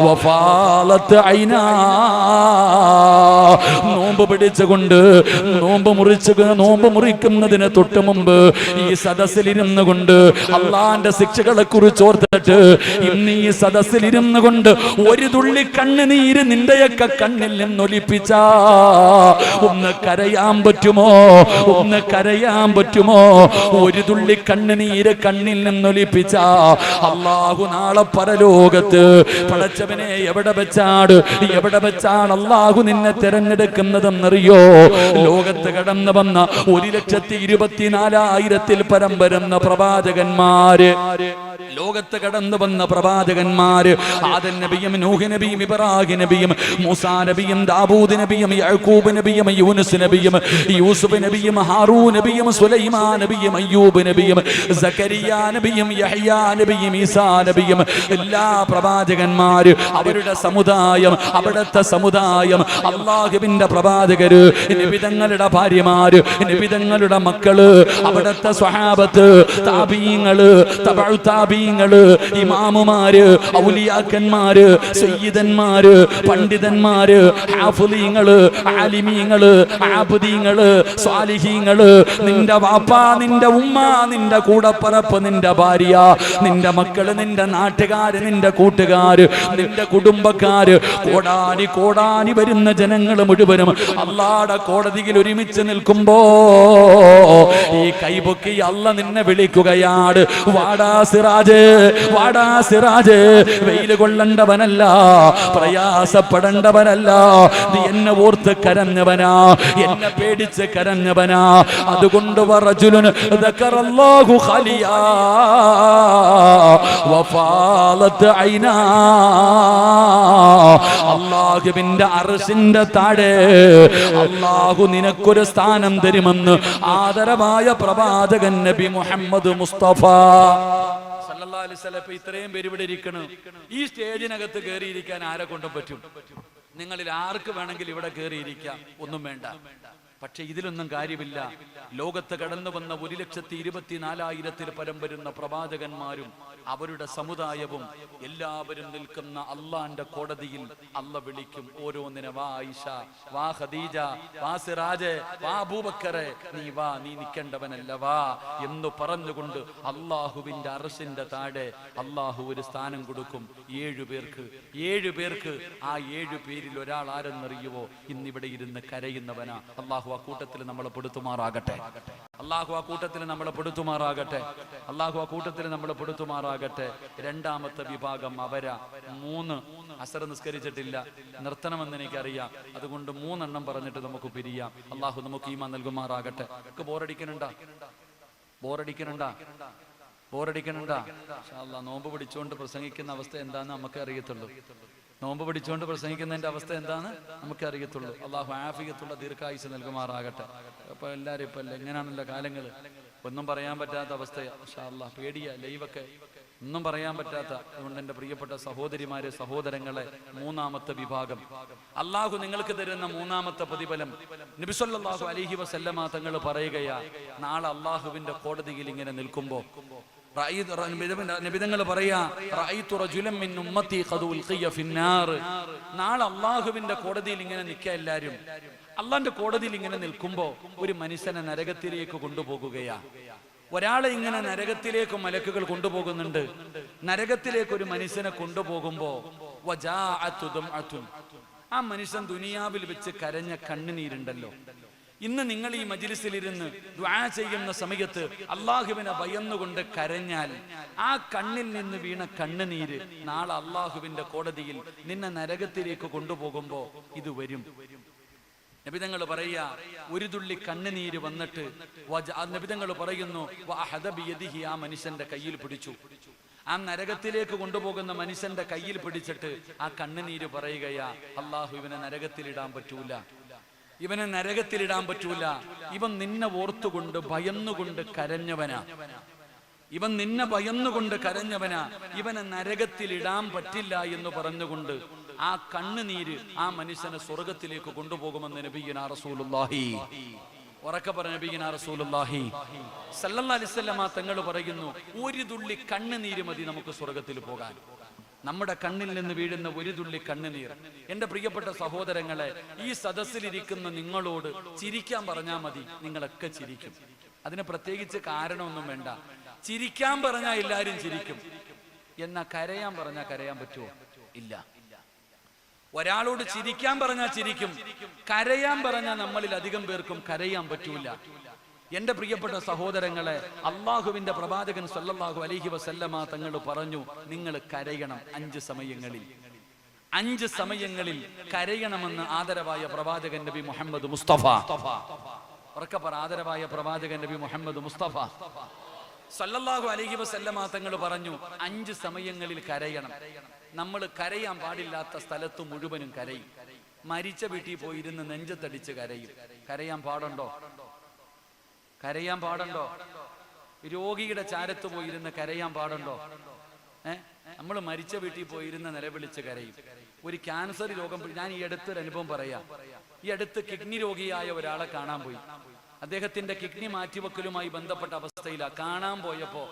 Speaker 1: വഫാലത്ത് ഐനാ. നോമ്പ് പിടിച്ചുകൊണ്ട് നോമ്പ് മുറിക്കുന്നതിന് തൊട്ട് മുമ്പ് ഈ സദസ്സിലിരുന്നു കൊണ്ട് അള്ളാന്റെ ശിക്ഷകളെ കുറിച്ച് ഓർത്തിട്ട് ഇന്ന് ഈ സദസ്സിലിരുന്നു കൊണ്ട് ഒരു തുള്ളി കണ്ണുനീര് നിന്റെയൊക്കെ കണ്ണിൽ നിന്നൊലിപ്പിച്ച ഒന്ന് കരയാൻ പറ്റുമോ? ഒന്ന് കരയാൻ പറ്റുമോ? ഒരു തുള്ളി കണ്ണുനീര് കണ്ണിൽ നിന്നൊലിപ്പിച്ച അല്ലാഹു നാളെ പരലോകത്ത് പടച്ചവനെ എവിടെ വെച്ചാണ് അല്ലാഹു നിന്നെ തെരഞ്ഞെടുക്കുന്നതെന്നറിയോ? ലോകത്ത് കടന്നു വന്ന 1,24,000 പരം വരുന്ന പ്രവാചകന്മാര്, ലോകത്ത് കടന്നു വന്ന പ്രവാചകന്മാര്, ആദം നബിയും നൂഹ് നബിയും ഇബ്രാഹിം നബിയും മൂസാ നബിയും ദാവൂദ് നബിയും യാക്കൂബ് നബിയും യൂനുസ് നബിയും യൂസുഫ് നബിയും ഹാറൂൻ നബിയും സുലൈമാൻ നബിയും അയ്യൂബ് നബിയും സക്കരിയ നബിയും യഹ്യാ നബിയും ഈസാ നബിയും എല്ലാ പ്രവാചകന്മാര്, അവരുടെ സമുദായം, അവിടുത്തെ സമുദായം, അല്ലാഹുവിന്റെ പ്രവാചകര്, നബിതങ്ങളുടെ ഭാര്യമാര്, നബിതങ്ങളുടെ മക്കള്, അവിടുത്തെ സ്വഹാബത്ത്, താബീങ്ങള്, തബഉ താബീങ്ങള്, ഇമാമുമാര്, ഔലിയാക്കന്മാര്, സയ്യിദന്മാര്, പണ്ഡിതന്മാര്, ഹാഫിളീങ്ങള്, ആലിമീങ്ങള്, ആബിദീങ്ങള്, സ്വാലിഹീങ്ങള്, നിന്റെ വാപ്പ, നിന്റെ ഉമ്മ, നിന്റെ കൂടപ്പറപ്പ്, നിന്റെ ഭാര്യ, നിന്റെ മക്കള്, നിന്റെ നാട്ടുകാര്, നിന്റെ കൂട്ടുകാര്, നിന്റെ കുടുംബക്കാര്, കോടാനി കോടാനി വരുന്ന ജനങ്ങൾ മുഴുവനും അല്ലാഹുവിന്റെ കോടതിയിൽ ഒരുമിച്ച് നിൽക്കുമ്പോ ഈ കൈപൊക്കി അല്ല നിന്നെ വിളിക്കുകയാണ്. വാടാ സിറാജ്, വാടാ സിറാജ്. വെയിൽ കൊള്ളേണ്ടവനല്ല, പ്രയാസപ്പെടേണ്ടവനല്ല, നീ എന്നെ ഓർത്ത് കരഞ്ഞവനാ, എന്നെ പേടിച്ച് കരഞ്ഞവനാ. അതുകൊണ്ട് വറജുലുൻ ദക്കറല്ലാഹു ഖാലിയാ വഫാലത്ത് ഐനാ. അല്ലാഹുവിന്റെ അർശിന്റെ താഴെ അല്ലാഹു നിനക്കൊരു സ്ഥാനം തരുമെന്ന് ആദരവായ പ്രവാചകൻ നബി മുഹമ്മദ് മുസ്തഫ സല്ലല്ലാഹു അലൈഹി വസല്ലം. ഇത്രയും പേര് ഇവിടെ ഇരിക്കണം. ഈ സ്റ്റേജിനകത്ത് കയറിയിരിക്കാൻ ആരെ കൊണ്ടും പറ്റും? നിങ്ങളിൽ ആർക്ക് വേണമെങ്കിൽ ഇവിടെ കയറിയിരിക്കാം, ഒന്നും വേണ്ട. പക്ഷെ ഇതിലൊന്നും കാര്യമില്ല. ലോകത്ത് കടന്നു വന്ന 1,24,000 പരം വരുന്ന പ്രവാചകന്മാരും അവരുടെ സമുദായവും എല്ലാവരും നിൽക്കുന്ന അള്ളാന്റെ കോടതിയിൽ അല്ല വിളിക്കും ഓരോന്നിനെ. വാ ആയിഷ, വാ ഖദീജ, വാ സിറാജ്, വാ അബൂബക്കറെ, നീ വാ, നീ നിൽക്കേണ്ടവനല്ല, വാ എന്ന് പറഞ്ഞുകൊണ്ട് അള്ളാഹുവിന്റെ അർശിന്റെ താഴെ അള്ളാഹു ഒരു സ്ഥാനം കൊടുക്കും 7 പേർക്ക്. 7 പേർക്ക്. ആ 7 പേരിൽ ഒരാൾ ആരെന്നറിയുവോ? ഇന്നിവിടെ ഇരുന്ന് കരയുന്നവനാ. അള്ളാഹു ആ കൂട്ടത്തിൽ നമ്മളെ പെടുത്തുമാറാകട്ടെ. അള്ളാഹു ആ കൂട്ടത്തിൽ നമ്മളെ പെടുത്തുമാറാകട്ടെ. അള്ളാഹു ആ കൂട്ടത്തിൽ നമ്മളെ പെടുത്തുമാറാകട്ടെ. രണ്ടാമത്തെ വിഭാഗം അവരാ. 3 അസർ നിസ്കരിച്ചിട്ടില്ല, നിർത്തണമെന്ന് എനിക്കറിയാം. അതുകൊണ്ട് 3 എണ്ണം പറഞ്ഞിട്ട് നമുക്ക് പിരിയാം. അള്ളാഹു നമുക്ക് ഈമാൻ നൽകുമാറാകട്ടെ. ബോറടിക്കണുണ്ടാ? നോമ്പ് പിടിച്ചുകൊണ്ട് പ്രസംഗിക്കുന്ന അവസ്ഥ എന്താന്ന് നമുക്ക് അറിയത്തുള്ളൂ. നോമ്പ് പിടിച്ചുകൊണ്ട് പ്രസംഗിക്കുന്നതിന്റെ അവസ്ഥ എന്താണ് നമുക്ക് അറിയത്തുള്ളൂ. അള്ളാഹു ആഫിയത്തുള്ള ദീർഘായുസ് നൽകുമാറാകട്ടെ. അപ്പൊ എല്ലാവരും ഇപ്പൊ എങ്ങനെയാണല്ലോ കാലങ്ങൾ, ഒന്നും പറയാൻ പറ്റാത്ത അവസ്ഥയാണ്. മാഷാ അല്ലാഹ്, പേടിയാ ലൈവൊക്കെ, ഒന്നും പറയാൻ പറ്റാത്ത. അതുകൊണ്ട് എൻ്റെ പ്രിയപ്പെട്ട സഹോദരിമാരെ, സഹോദരങ്ങളെ, മൂന്നാമത്തെ വിഭാഗം അള്ളാഹു നിങ്ങൾക്ക് തരുന്ന മൂന്നാമത്തെ പ്രതിഫലം നബി സല്ലല്ലാഹു അലൈഹി വസല്ലമ തങ്ങൾ പറയുകയാ, നാളെ അള്ളാഹുവിന്റെ കോടതിയിൽ ഇങ്ങനെ നിൽക്കുമ്പോ നബിതങ്ങൾ പറയാ, നാളെ അള്ളാഹുവിന്റെ കോടതിയിൽ ഇങ്ങനെ നിൽക്കുക. എല്ലാരും അള്ളാന്റെ കോടതിയിൽ ഇങ്ങനെ നിൽക്കുമ്പോ ഒരു മനുഷ്യനെ നരകത്തിലേക്ക് കൊണ്ടുപോകുകയാ. ഒരാളെ ഇങ്ങനെ നരകത്തിലേക്ക് മലക്കുകൾ കൊണ്ടുപോകുന്നുണ്ട്. നരകത്തിലേക്ക് ഒരു മനുഷ്യനെ കൊണ്ടുപോകുമ്പോ ആ മനുഷ്യൻ ദുനിയാവിൽ വെച്ച് കരഞ്ഞ കണ്ണുനീരുണ്ടല്ലോ. ഇന്ന് നിങ്ങൾ ഈ മജ്‌ലിസിലിരുന്ന് ദുആ ചെയ്യുന്ന സമയത്ത് അള്ളാഹുവിനെ ഭയന്നുകൊണ്ട് കരഞ്ഞാൽ ആ കണ്ണിൽ നിന്ന് വീണ കണ്ണുനീര് നാളെ അള്ളാഹുവിന്റെ കോടതിയിൽ നിന്നെ നരകത്തിലേക്ക് കൊണ്ടുപോകുമ്പോ ഇത് വരും. നബിതങ്ങൾ പറയാ, ഒരു തുള്ളി കണ്ണുനീര് വന്നിട്ട് നബിതങ്ങൾ പറയുന്നു, ആ മനുഷ്യന്റെ കയ്യിൽ പിടിച്ചു. ആ നരകത്തിലേക്ക് കൊണ്ടുപോകുന്ന മനുഷ്യന്റെ കയ്യിൽ പിടിച്ചിട്ട് ആ കണ്ണുനീര് പറയുകയാ, അള്ളാഹു ഇവനെ നരകത്തിലിടാൻ പറ്റൂല, ഇവനെ നരകത്തിലിടാൻ പറ്റൂല. ഇവൻ നിന്നെ ഓർത്തുകൊണ്ട് ഭയന്നുകൊണ്ട് കരഞ്ഞവനാ, ഇവൻ നിന്നെ ഭയന്നുകൊണ്ട് കരഞ്ഞവനാ, ഇവനെ നരകത്തിലിടാൻ പറ്റില്ല എന്ന് പറഞ്ഞുകൊണ്ട് ആ കണ്ണുനീര് ആ മനുഷ്യനെ സ്വർഗത്തിലേക്ക് കൊണ്ടുപോകുമെന്ന് നബിയുനാ റസൂലുള്ളാഹി, ഉറക്കെ പറഞ്ഞ നബിയുനാ റസൂലുള്ളാഹി സല്ലല്ലാഹു അലൈഹി വസല്ലമ തങ്ങൾ പറയുന്നു, ഒരു തുള്ളി കണ്ണുനീര് മതി നമുക്ക് സ്വർഗത്തിൽ പോകാൻ. നമ്മുടെ കണ്ണിൽ നിന്ന് വീഴുന്ന ഒരു തുള്ളി കണ്ണുനീർ. എന്റെ പ്രിയപ്പെട്ട സഹോദരങ്ങളെ, ഈ സദസ്സിലിരിക്കുന്ന നിങ്ങളോട് ചിരിക്കാൻ പറഞ്ഞാൽ മതി, നിങ്ങളൊക്കെ ചിരിക്കും. അതിന് പ്രത്യേകിച്ച് കാരണമൊന്നും വേണ്ട. ചിരിക്കാൻ പറഞ്ഞാൽ എല്ലാവരും ചിരിക്കും. എന്നാ കരയാൻ പറഞ്ഞാൽ കരയാൻ പറ്റുമോ? ഇല്ല. ഒരാളോട് ചിരിക്കാൻ പറഞ്ഞാൽ ചിരിക്കും, കരയാൻ പറഞ്ഞാൽ നമ്മളിൽ അധികം പേർക്കും കരയാൻ പറ്റൂല. എന്റെ പ്രിയപ്പെട്ട സഹോദരങ്ങളെ, അള്ളാഹുവിന്റെ പ്രവാചകൻ സല്ലല്ലാഹു അലൈഹി വസല്ലമ തങ്ങൾ പറഞ്ഞു, നിങ്ങൾ കരയണം 5 സമയങ്ങളിൽ. 5 സമയങ്ങളിൽ കരയണമെന്ന് ആദരവായ പ്രവാചകൻ നബി മുഹമ്മദ് മുസ്തഫ, ഉറക്കെ പറ, ആദരവായ പ്രവാചകൻ നബി മുഹമ്മദ് മുസ്തഫ സല്ലല്ലാഹു അലൈഹി വസല്ലമ തങ്ങൾ പറഞ്ഞു, 5 സമയങ്ങളിൽ കരയണം. നമ്മൾ കരയാൻ പാടില്ലാത്ത സ്ഥലത്ത് മുഴുവനും കരയും. മരിച്ച വീട്ടിൽ പോയിരുന്ന് നെഞ്ചത്തടിച്ച് കരയും. കരയാൻ പാടുണ്ടോ? കരയാൻ പാടുണ്ടോ? രോഗിയുടെ ചാരത്ത് പോയിരുന്ന് കരയാൻ പാടുണ്ടോ? നമ്മൾ മരിച്ച വീട്ടിൽ പോയിരുന്ന് നിലവിളിച്ച് കരയും. ഒരു ക്യാൻസർ രോഗം, ഞാൻ ഈ അടുത്തൊരു അനുഭവം പറയാം. ഈ അടുത്ത് കിഡ്നി രോഗിയായ ഒരാളെ കാണാൻ പോയി. അദ്ദേഹത്തിന്റെ കിഡ്നി മാറ്റിവെക്കലുമായി ബന്ധപ്പെട്ട അവസ്ഥയിലാണ്. കാണാൻ പോയപ്പോ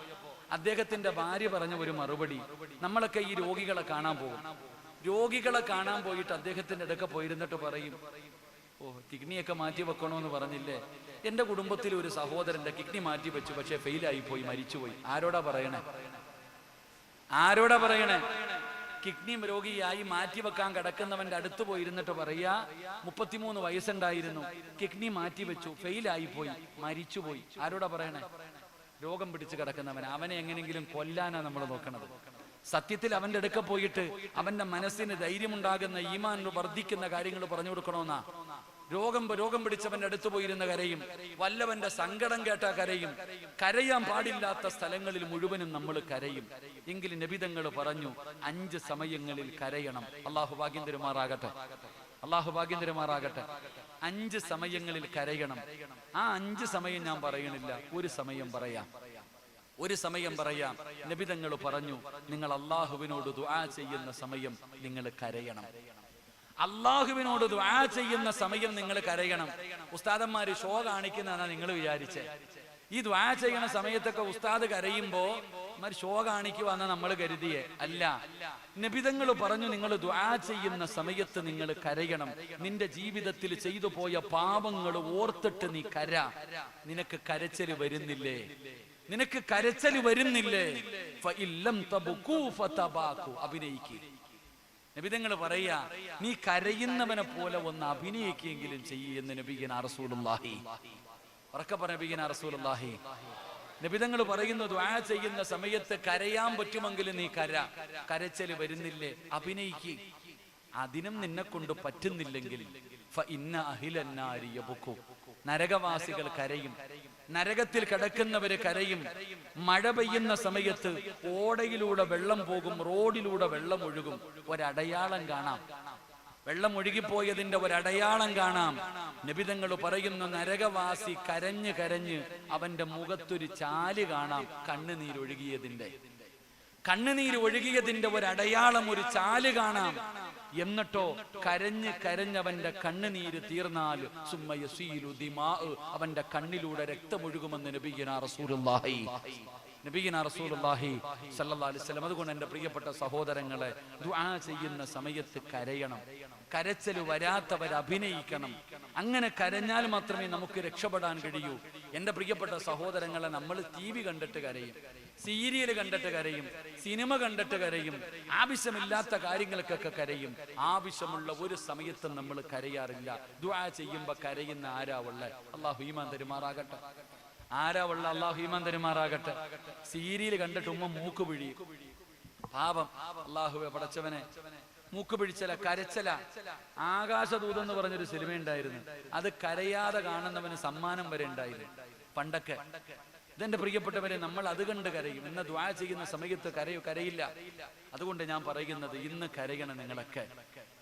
Speaker 1: അദ്ദേഹത്തിന്റെ ഭാര്യ പറഞ്ഞ ഒരു മറുപടി, നമ്മളൊക്കെ ഈ രോഗികളെ കാണാൻ പോകും, രോഗികളെ കാണാൻ പോയിട്ട് അദ്ദേഹത്തിന്റെ അടുക്ക പോയിരുന്നിട്ട് പറയും, ഓ കിഡ്നിയൊക്കെ മാറ്റി വെക്കണോന്ന് പറഞ്ഞില്ലേ, എന്റെ കുടുംബത്തിൽ ഒരു സഹോദരന്റെ കിഡ്നി മാറ്റി വെച്ചു, പക്ഷെ ഫെയിലായി പോയി, മരിച്ചുപോയി. ആരോടാ പറയണേ? ആരോടാ പറയണേ? കിഡ്നി രോഗിയായി മാറ്റിവെക്കാൻ കിടക്കുന്നവന്റെ അടുത്ത് പോയിരുന്നിട്ട് പറയാ, 33 വയസ്സുണ്ടായിരുന്നു, കിഡ്നി മാറ്റിവെച്ചു, ഫെയിലായി പോയി, മരിച്ചുപോയി. ആരോടാ പറയണേ? രോഗം പിടിച്ച് കിടക്കുന്നവൻ. അവനെ എങ്ങനെയെങ്കിലും കൊല്ലാനാ നമ്മൾ നോക്കണത്. സത്യത്തിൽ അവന്റെ അടുക്ക പോയിട്ട് അവന്റെ മനസ്സിന് ധൈര്യമുണ്ടാകുന്ന, ഈമാൻ വർദ്ധിക്കുന്ന കാര്യങ്ങൾ പറഞ്ഞു കൊടുക്കണമെന്നാ. രോഗം പിടിച്ചവന്റെ അടുത്ത് പോയിരുന്ന കരയും, വല്ലവന്റെ സങ്കടം കേട്ടാ കരയും. കരയാൻ പാടില്ലാത്ത സ്ഥലങ്ങളിൽ മുഴുവനും നമ്മൾ കരയും. എങ്കിലും നബിതങ്ങൾ പറഞ്ഞു, 5 സമയങ്ങളിൽ കരയണം. അള്ളാഹു ഭാഗ്യം തരുമാറാകട്ടെ, അള്ളാഹു ഭാഗ്യം തരുമാറാകട്ടെ. 5 സമയങ്ങളിൽ കരയണം. ആ 5 സമയം ഞാൻ പറയണില്ല, ഒരു സമയം പറയാം, ഒരു സമയം പറയാം. നബിതങ്ങൾ പറഞ്ഞു, നിങ്ങൾ അള്ളാഹുവിനോട് ദുആ ചെയ്യുന്ന സമയം നിങ്ങൾ കരയണം. അള്ളാഹുവിനോട് ദുആ ചെയ്യുന്ന സമയം നിങ്ങൾ കരയണം. ഉസ്താദന്മാര് ഷോ കാണിക്കുന്നതാണ് നിങ്ങൾ വിചാരിച്ചേ. ഈ ദുആ ചെയ്യുന്ന സമയത്തൊക്കെ ഉസ്താദ് കരയുമ്പോ ഷോ കാണിക്കുവാന്ന് നമ്മൾ കരുതിയേ അല്ല. നബിതങ്ങൾ പറഞ്ഞു, നിങ്ങൾ ദുആ ചെയ്യുന്ന സമയത്ത് നിങ്ങൾ കരയണം. നിന്റെ ജീവിതത്തിൽ ചെയ്തു പോയ പാപങ്ങൾ ഓർത്തിട്ട് നീ കര. നിനക്ക് കരച്ചല് വരുന്നില്ലേ? നിനക്ക് കരച്ചല് വരുന്നില്ലേ? അഭിനയിക്കുക. നബിതങ്ങൾ പറയാ, നീ കരയുന്നവനെ പോലെ ഒന്ന് അഭിനയിക്കെങ്കിലും ചെയ്യുന്ന നബിയുനാ റസൂലുള്ളാഹി, ഉറക്കെ പറഞ്ഞ നബിയുനാ റസൂലുള്ളാഹി. നബിതങ്ങൾ പറയുന്നു, ദുആ ചെയ്യുന്ന സമയത്ത് കരയാൻ പറ്റുമെങ്കിലും നീ കരച്ചല് വരുന്നില്ലേ? അഭിനയിക്കുക. അതിനും നിന്നെ കൊണ്ട് പറ്റുന്നില്ലെങ്കിൽ നരകവാസികൾ കരയും, നരകത്തിൽ കിടക്കുന്നവര് കരയും. മഴ പെയ്യുന്ന സമയത്ത് ഓടയിലൂടെ വെള്ളം പോകും, റോഡിലൂടെ വെള്ളം ഒഴുകും, ഒരടയാളം കാണാം. വെള്ളം ഒഴുകിപ്പോയതിന്റെ ഒരടയാളം കാണാം. നബിതങ്ങൾ പറയുന്നു, നരകവാസി കരഞ്ഞ് കരഞ്ഞ് അവന്റെ മുഖത്തൊരു ചാല് കാണാം. കണ്ണുനീര് ഒഴുകിയതിന്റെ ഒരടയാളം, ഒരു ചാല് കാണാം. എന്നിട്ടോ കരഞ്ഞ് കരഞ്ഞവന്റെ കണ്ണുനീര് തീർന്നാൽ അവന്റെ കണ്ണിലൂടെ രക്തമൊഴുകുമെന്ന് നബിയുനാ റസൂലുള്ളാഹി സല്ലല്ലാഹു അലൈഹി വസല്ലം. അതുകൊണ്ട് എൻ്റെ പ്രിയപ്പെട്ട സഹോദരങ്ങളെ, ദുആ ചെയ്യുന്ന സമയത്ത് കരയണം. കരച്ചൽ വരാത്തവർ അഭിനയിക്കണം. അങ്ങനെ കരഞ്ഞാൽ മാത്രമേ നമുക്ക് രക്ഷപ്പെടാൻ കഴിയൂ. എൻ്റെ പ്രിയപ്പെട്ട സഹോദരങ്ങളെ, നമ്മൾ TV കണ്ടിട്ട് കരയും, സീരിയൽ കണ്ടിട്ട് കരയും, സിനിമ കണ്ടിട്ട് കരയും, ആവശ്യമില്ലാത്ത കാര്യങ്ങൾക്കൊക്കെ കരയും. ആവശ്യമുള്ള ഒരു സമയത്തും നമ്മൾ കരയാറില്ല. ദുആ ചെയ്യുമ്പോൾ കരയുന്ന ആരാ ഉള്ളെ? അല്ലാഹു ഈമാൻ തരുമാറാകട്ടെ. അല്ലാഹു ഈമാൻ തരുമാറാകട്ടെ. സീരിയൽ കണ്ടിട്ട് ഉമ്മ മൂക്ക് പിഴി, പാപം. അല്ലാഹുവേ പടച്ചവനെ, മൂക്ക് പിഴിച്ചല, കരച്ചല. ആകാശദൂതം എന്ന് പറഞ്ഞൊരു സിനിമ ഉണ്ടായിരുന്നു. അത് കരയാതെ കാണുന്നവന് സമ്മാനം വരെ ഉണ്ടായിരുന്നു പണ്ടൊക്കെ. ഇതെന്റെ പ്രിയപ്പെട്ടവരെ, നമ്മൾ അത് കണ്ട് കരയും. ഇന്ന് ദുആ ചെയ്യുന്ന സമയത്ത് കരയില്ല. അതുകൊണ്ട് ഞാൻ പറയുന്നത്, ഇന്ന് കരയണം നിങ്ങളൊക്കെ.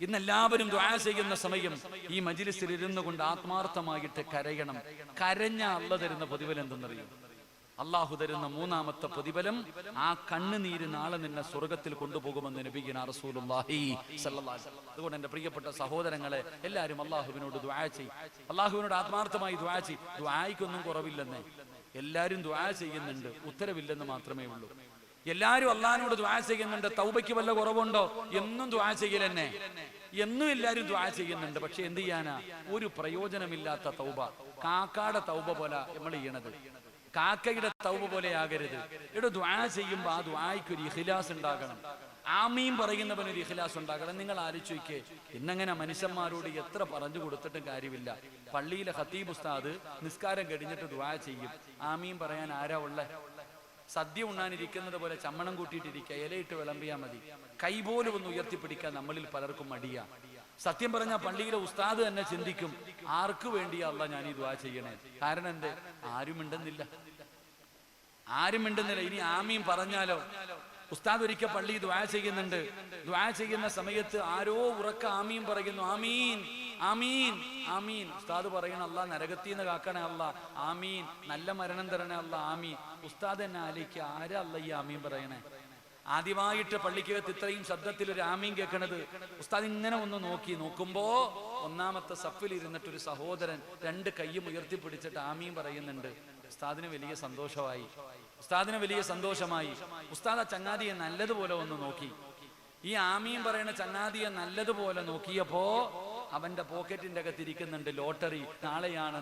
Speaker 1: ഇന്ന് എല്ലാവരും ദുആ ചെയ്യുന്ന സമയം ഈ മജ്ലിസിൽ ഇരുന്നു കൊണ്ട് ആത്മാർത്ഥമായിട്ട് കരയണം. കരഞ്ഞ അല്ലാഹു തരുന്ന പ്രതിഫലം എന്തെന്നറിയും? അള്ളാഹു തരുന്ന മൂന്നാമത്തെ പ്രതിഫലം, ആ കണ്ണുനീര് നാളെ നിന്നെ സ്വർഗത്തിൽ കൊണ്ടുപോകുമെന്ന് നബിയുനാ റസൂലുള്ളാഹി സ്വല്ലല്ലാഹു അലൈഹി വസല്ലം. അതുകൊണ്ട് എൻ്റെ പ്രിയപ്പെട്ട സഹോദരങ്ങളെ, എല്ലാവരും അള്ളാഹുവിനോട് ദുആ ചെയ്യും. അള്ളാഹുവിനോട് ആത്മാർത്ഥമായി ദുആ ചെയ്യും. ദുആയ്ക്കൊന്നും കുറവില്ലെന്നേ. എല്ലാവരും ദുആ ചെയ്യുന്നുണ്ട്, ഉത്തരവില്ലെന്ന് മാത്രമേ ഉള്ളൂ. എല്ലാവരും അള്ളാഹിനോട് ദുആ ചെയ്യുന്നുണ്ട്. തൗബയ്ക്ക് വല്ല കുറവുണ്ടോ? എന്നും ദുആ ചെയ്യലെന്നെ. എന്നും എല്ലാവരും ദുആ ചെയ്യുന്നുണ്ട്. പക്ഷെ എന്ത് ചെയ്യാനാ? ഒരു പ്രയോജനമില്ലാത്ത തൗബ. കാക്കയുടെ തൗബ പോലെ നമ്മൾ ചെയ്യണത്. കാക്കയുടെ തൗബ പോലെ ആകരുത്. ഇവിടെ ദുആ ചെയ്യുമ്പോൾ ആ ദുആയ്ക്ക് ഒരു ഇഖ്ലാസ് ഉണ്ടാകണം. ആമീൻ പറയുന്നവന് ഒരു ഇഖ്ലാസ് ഉണ്ടാകണം. നിങ്ങൾ ആലോചിക്കേ, ഇന്നങ്ങനെ മനുഷ്യന്മാരോട് എത്ര പറഞ്ഞു കൊടുത്തിട്ടും കാര്യമില്ല. പള്ളിയിലെ ഖത്തീബ് ഉസ്താദ് നിസ്കാരം കഴിഞ്ഞിട്ട് ദുആ ചെയ്യും. ആമീൻ പറയാൻ ആരാ ഉള്ളെ? സദ്യ ഉണ്ണാനിരിക്കുന്നത് പോലെ ചമ്മണം കൂട്ടിയിട്ടിരിക്കുക, ഇലയിട്ട് വിളമ്പിയാൽ മതി. കൈപോലും ഒന്ന് ഉയർത്തിപ്പിടിക്കാൻ നമ്മളിൽ പലർക്കും മടിയാ. സത്യം പറഞ്ഞാൽ പള്ളിയിലെ ഉസ്താദ് തന്നെ ചിന്തിക്കും, ആർക്ക് വേണ്ടിയാ അല്ലാഹ് ഞാൻ ഈ ദുആ ചെയ്യണേ? കാരണം എന്ത്? ആരും മിണ്ടുന്നില്ല. ഇനി ആമീൻ പറഞ്ഞാലോ? ഉസ്താദ് ഒരിക്കൽ പള്ളി ദുആ ചെയ്യുന്നുണ്ട്. ദുആ ചെയ്യുന്ന സമയത്ത് ആരോ ഉറക്ക ആമീൻ പറയുന്നു. ആമീൻ ആമീൻ ആമീൻ. ഉസ്താദ് പറയണം, അല്ലാഹ് നരകത്തീന്ന് കാക്കണേ അല്ലാഹ്, ആമീൻ. നല്ല മരണം തരണേ അല്ലാഹ്, ആമീൻ. ഉസ്താദ് എന്നെ ആലോചിക്കുക, ആരാ അല്ലാഹ് ഈ ആമീൻ പറയണേ? ആദ്യമായിട്ട് പള്ളിക്കകത്ത് ഇത്രയും ശബ്ദത്തിൽ ഒരു ആമീൻ കേൾക്കണത്. ഉസ്താദ് ഇങ്ങനെ ഒന്ന് നോക്കുമ്പോ ഒന്നാമത്തെ സഫിൽ ഇരുന്നിട്ട് ഒരു സഹോദരൻ രണ്ട് കയ്യും ഉയർത്തിപ്പിടിച്ചിട്ട് ആമീൻ പറയുന്നുണ്ട്. ഉസ്താദിന് വലിയ സന്തോഷമായി. ഉസ്താദ് ആ ചങ്ങാതിയെ നല്ലതുപോലെ ഒന്ന് നോക്കി. ഈ ആമീൻ പറയുന്ന ചങ്ങാതിയെ നല്ലതുപോലെ നോക്കിയപ്പോ അവന്റെ പോക്കറ്റിന്റെ അകത്തിരിക്കുന്നുണ്ട് ലോട്ടറി. നാളെയാണ്.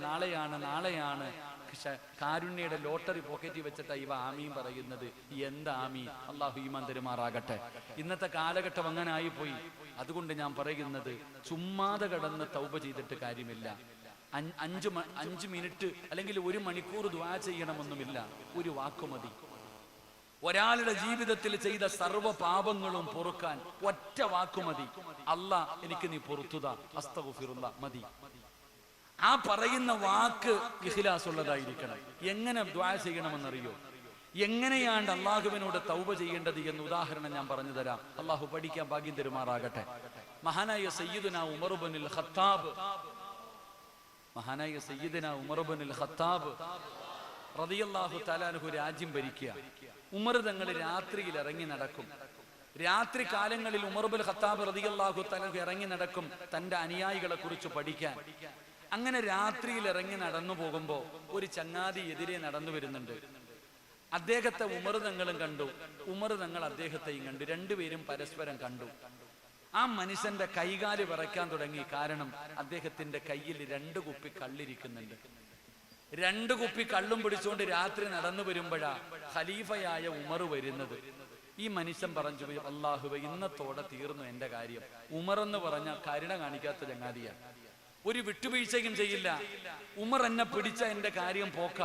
Speaker 1: കാരുണ്യയുടെ ലോട്ടറി പോക്കറ്റിൽ വെച്ചിട്ടാ ഇവ ആമീൻ പറയുന്നത്. എന്താ ആമീൻ? അല്ലാഹു ഈമാൻ തരുമാറാകട്ടെ. ഇന്നത്തെ കാലഘട്ടം അങ്ങനെ ആയിപ്പോയി. അതുകൊണ്ട് ഞാൻ പറയുന്നത്, ചുമ്മാതെ കടന്ന് തൗബ ചെയ്തിട്ട് കാര്യമില്ല. 5 മിനിറ്റ് അല്ലെങ്കിൽ 1 മണിക്കൂർ ദുആ ചെയ്യണമെന്നുമില്ല. ഒരു വാക്കുമതി. ഒരാളുടെ ജീവിതത്തിൽ ചെയ്ത സർവ്വ പാപങ്ങളും പൊറുക്കാൻ ഒറ്റ വാക്കുമതി. അല്ലാ എനിക്ക് നീ പൊറുത്തുതാ, അസ്തഗ്ഫിറുല്ലാ മതി. ആ പറയുന്ന വാക്ക് ഇഖ്ലാസ് ഉള്ളതായിരിക്കണം. എങ്ങനെ ദുആ ചെയ്യണമെന്നറിയോ? എങ്ങനെയാണ് അള്ളാഹുവിനോട് തൗബ ചെയ്യേണ്ടത് എന്ന് ഉദാഹരണം ഞാൻ പറഞ്ഞു തരാം. അള്ളാഹു പഠിക്കാൻ ഭാഗ്യം തരുമാറാകട്ടെ. മഹാനായ സയ്യിദുനാ ഉമർ ഇബ്നുൽ ഖത്താബ് റളിയല്ലാഹു തആല അൻഹു രാജ്യം ഭരിക്കുക. ഉമർ തങ്ങൾ രാത്രിയിൽ ഇറങ്ങി നടക്കും. രാത്രി കാലങ്ങളിൽ ഉമർ ഇബ്നുൽ ഖത്താബ് റളിയല്ലാഹു തആല ഇറങ്ങി നടക്കും തന്റെ അനുയായികളെ കുറിച്ച് പഠിക്കാൻ. അങ്ങനെ രാത്രിയിൽ ഇറങ്ങി നടന്നു പോകുമ്പോ ഒരു ചങ്ങാതി എതിരെ നടന്നു വരുന്നുണ്ട്. അദ്ദേഹത്തെ ഉമർ തങ്ങളും കണ്ടു, ഉമർ തങ്ങൾ അദ്ദേഹത്തെയും കണ്ടു. രണ്ടുപേരും പരസ്പരം കണ്ടു. ആ മനുഷ്യന്റെ കൈകാല് വിറയ്ക്കാൻ തുടങ്ങി. കാരണം അദ്ദേഹത്തിന്റെ കയ്യിൽ 2 കുപ്പി കള്ളിരിക്കുന്നുണ്ട്. 2 കുപ്പി കള്ളും പിടിച്ചുകൊണ്ട് രാത്രി നടന്നു വരുമ്പോഴാ ഖലീഫയായ ഉമർ വരുന്നത്. ഈ മനുഷ്യൻ പറഞ്ഞു, അല്ലാഹുവേ ഇന്നത്തോടെ തീർന്നു എന്റെ കാര്യം. ഉമർ എന്ന് പറഞ്ഞ കരുണ കാണിക്കാത്ത ചങ്ങാതിയാ. ഒരു വിട്ടുവീഴ്ചയും ചെയ്യില്ല. ഉമർ എന്നെ പിടിച്ച എന്റെ കാര്യം പോക്ക.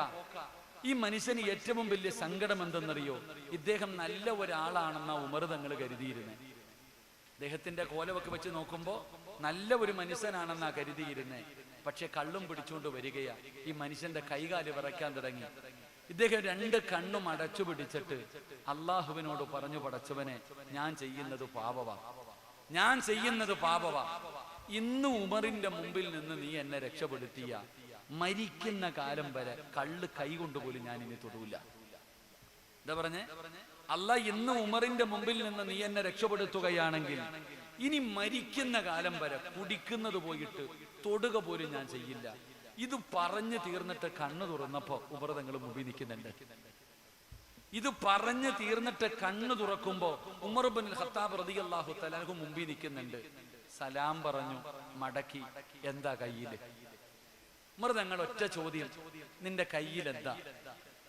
Speaker 1: ഈ മനുഷ്യന് ഏറ്റവും വലിയ സങ്കടം എന്തെന്നറിയോ? ഇദ്ദേഹം നല്ല ഒരാളാണെന്നാ ഉമർ തങ്ങൾ കരുതിയിരുന്നേ. അദ്ദേഹത്തിന്റെ കോലമൊക്കെ വെച്ച് നോക്കുമ്പോ നല്ല ഒരു മനുഷ്യനാണെന്നാ കരുതിയിരുന്നേ. പക്ഷെ കള്ളും പിടിച്ചുകൊണ്ട് വരികയാ. ഈ മനുഷ്യന്റെ കൈകാല് വിറയ്ക്കാൻ തുടങ്ങി. ഇദ്ദേഹം 2 കണ്ണും അടച്ചു പിടിച്ചിട്ട് അള്ളാഹുവിനോട് പറഞ്ഞു, പടച്ചവനെ ഞാൻ ചെയ്യുന്നത് പാപവാ. ഞാൻ ചെയ്യുന്നത് പാപവാ. ഇന്ന് ഉമറിന്റെ മുമ്പിൽ നിന്ന് നീ എന്നെ രക്ഷപ്പെടുത്തിയ മരിക്കുന്ന കാലം വരെ കള്ള് കൈകൊണ്ട് പോലും ഞാൻ ഇനി തൊടൂല. എന്താ പറഞ്ഞേ? അല്ല, ഇന്ന് ഉമറിന്റെ മുമ്പിൽ നിന്ന് നീ എന്നെ രക്ഷപ്പെടുത്തുകയാണെങ്കിൽ ഇനി മരിക്കുന്ന കാലം വരെ കുടിക്കുന്നത് പോയിട്ട് തൊടുക പോലും ഞാൻ ചെയ്യില്ല. ഇത് പറഞ്ഞു തീർന്നിട്ട് കണ്ണു തുറന്നപ്പോ ഉമർ തങ്ങൾ മുമ്പിൽ നിൽക്കുന്നുണ്ട്. ഇത് പറഞ്ഞു തീർന്നിട്ട് കണ്ണു തുറക്കുമ്പോ ഉമർ ഇബ്നുൽ ഖത്താബ് റളിയല്ലാഹു തആല അൻഹു മുമ്പിൽ നിൽക്കുന്നുണ്ട്. സലാം പറഞ്ഞു, മടക്കി. എന്താ കയ്യില്? ഉമർ തങ്ങൾ ഒറ്റ ചോദ്യം, നിന്റെ കയ്യിൽ എന്താ?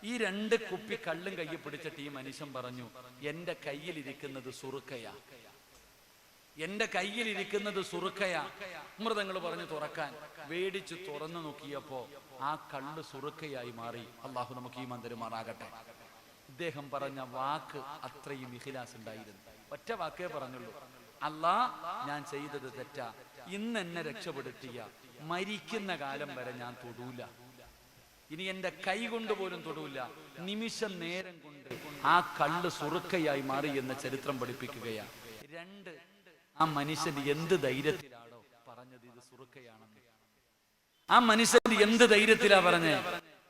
Speaker 1: ഈ 2 കുപ്പി കള്ളും കയ്യിൽ പിടിച്ചിട്ട് ഈ മനുഷ്യൻ പറഞ്ഞു, എന്റെ കയ്യിലിരിക്കുന്നത് സുറുക്കയാ, എന്റെ കയ്യിലിരിക്കുന്നത് സുറുക്കയാ. ഉമർ തങ്ങൾ പറഞ്ഞു തുറക്കാൻ. വേടിച്ചു തുറന്നു നോക്കിയപ്പോ ആ കള്ള് സുറുക്കയായി മാറി. അള്ളാഹു നമുക്ക് ഈ മന്ദിരമാറാകട്ടെ. ഇദ്ദേഹം പറഞ്ഞ വാക്ക് അത്രയും ഇഖ്ലാസ് ഉണ്ടായിരുന്നു. ഒറ്റ വാക്കേ പറഞ്ഞുള്ളൂ, അല്ലാ, ഞാൻ ചെയ്തത് തെറ്റാ, ഇന്ന് എന്നെ രക്ഷപ്പെടുത്തിയ മരിക്കുന്ന കാലം വരെ ഞാൻ തൊടൂല, ഇനി എന്റെ കൈ കൊണ്ട് പോലും തൊടൂല. നിമിഷം നേരം കൊണ്ട് ആ കള്ള് സുറുക്കയായി മാറി എന്ന ചരിത്രം പഠിപ്പിക്കുകയാ. 2, ആ മനുഷ്യൻ എന്ത് ധൈര്യത്തിലാണോ പറഞ്ഞത് ഇത് സുറുക്കയാണെന്ന്? ആ മനുഷ്യൻ എന്ത് ധൈര്യത്തിലാ പറഞ്ഞേ?